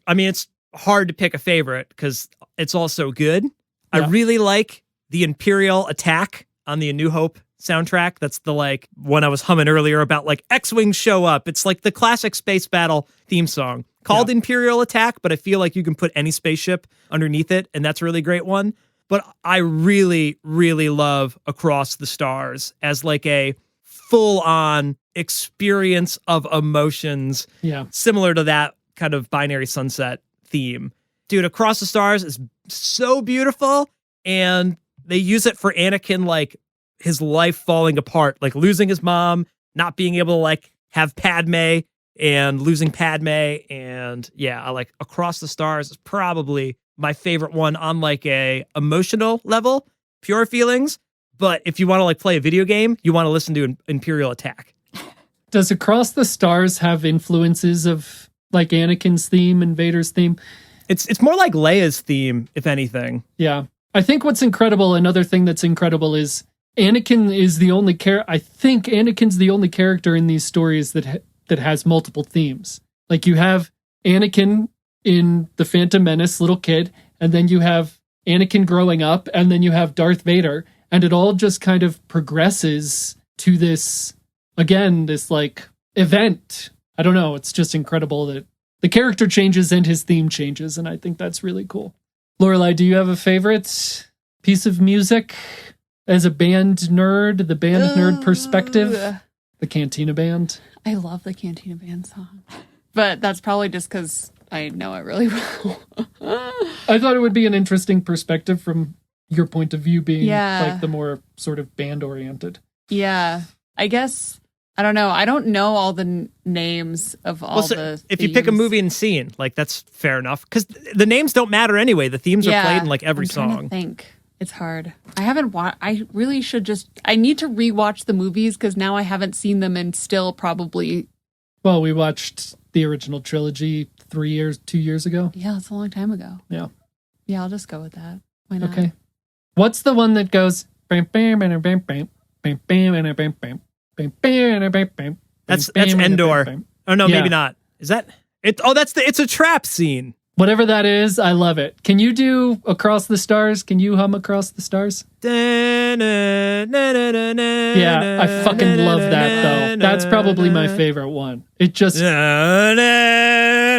hard to pick a favorite because it's all so good. Yeah. I really like the Imperial Attack on the A New Hope soundtrack. That's the like one I was humming earlier about like X-Wings show up. It's like the classic space battle theme song called Imperial Attack, but I feel like you can put any spaceship underneath it, and that's a really great one. But I really, really love Across the Stars as like a full-on experience of emotions, similar to that kind of Binary Sunset theme. Dude, Across the Stars is so beautiful, and they use it for Anakin, like his life falling apart, like losing his mom, not being able to like have Padme, and losing Padme, and I like Across the Stars is probably my favorite one on like a emotional level, pure feelings. But if you want to like play a video game, you want to listen to Imperial Attack. Does Across the Stars have influences of like Anakin's theme and Vader's theme? It's more like Leia's theme, if anything. Yeah. I think what's incredible, another thing that's incredible is Anakin is the only I think Anakin's the only character in these stories that has multiple themes. Like you have Anakin in The Phantom Menace, little kid, and then you have Anakin growing up, and then you have Darth Vader, and it all just kind of progresses to this, again, this like event. I don't know. It's just incredible that the character changes and his theme changes, and I think that's really cool. Lorelai, do you have a favorite piece of music as a band nerd, the band nerd perspective? The Cantina Band. I love the Cantina Band song, but that's probably just because I know it really well. I thought it would be an interesting perspective from your point of view, being like the more sort of band oriented. Yeah, I guess. I don't know. I don't know all the names of all the if you pick a movie and scene, like that's fair enough because the names don't matter anyway. The themes are played in like every song. I think it's hard. I haven't watched. I really should just. I need to rewatch the movies because now I haven't seen them and still probably. Well, we watched the original trilogy 2 years ago. Yeah, that's a long time ago. Yeah. Yeah, I'll just go with that. Why not? Okay. What's the one that goes? That's Endor. Oh no, maybe not. Is that it? Oh, it's a trap scene. Whatever that is, I love it. Can you do Across the Stars? Can you hum Across the Stars? Yeah, I fucking love that, though. That's probably my favorite one. It just... And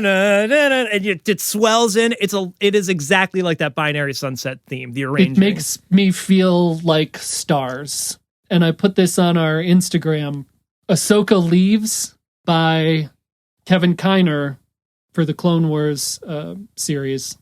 it swells in. It is exactly like that Binary Sunset theme, the arrangement. It makes me feel like stars. And I put this on our Instagram. Ahsoka Leaves by Kevin Kiner for the Clone Wars series,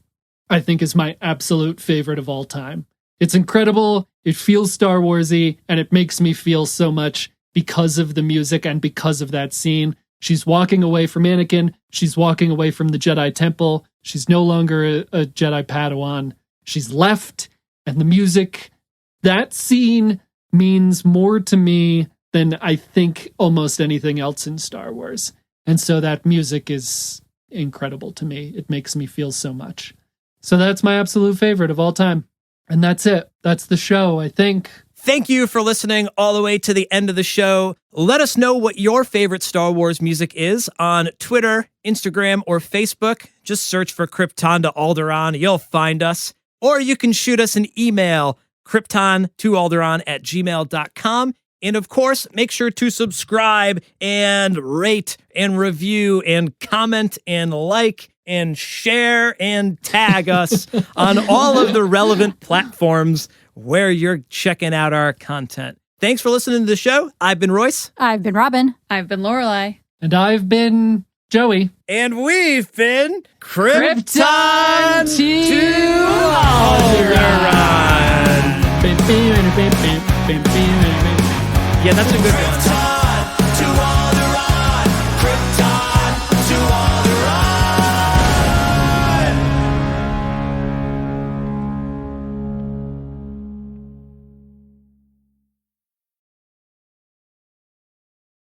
I think is my absolute favorite of all time. It's incredible. It feels Star Wars-y, and it makes me feel so much because of the music and because of that scene. She's walking away from Anakin. She's walking away from the Jedi Temple. She's no longer a Jedi Padawan. She's left, and the music, that scene means more to me than I think almost anything else in Star Wars. And so that music is incredible to me. It makes me feel so much. So that's my absolute favorite of all time. And that's it. That's the show, I think. Thank you for listening all the way to the end of the show. Let us know what your favorite Star Wars music is on Twitter, Instagram, or Facebook. Just search for Krypton to Alderaan. You'll find us. Or you can shoot us an email, krypton2alderaan@gmail.com. And of course, make sure to subscribe and rate and review and comment and like and share and tag us on all of the relevant platforms where you're checking out our content. Thanks for listening to the show. I've been Royce. I've been Robin. I've been Lorelai. And I've been Joey. And we've been Krypton to Alderaan. Yeah, that's a good one.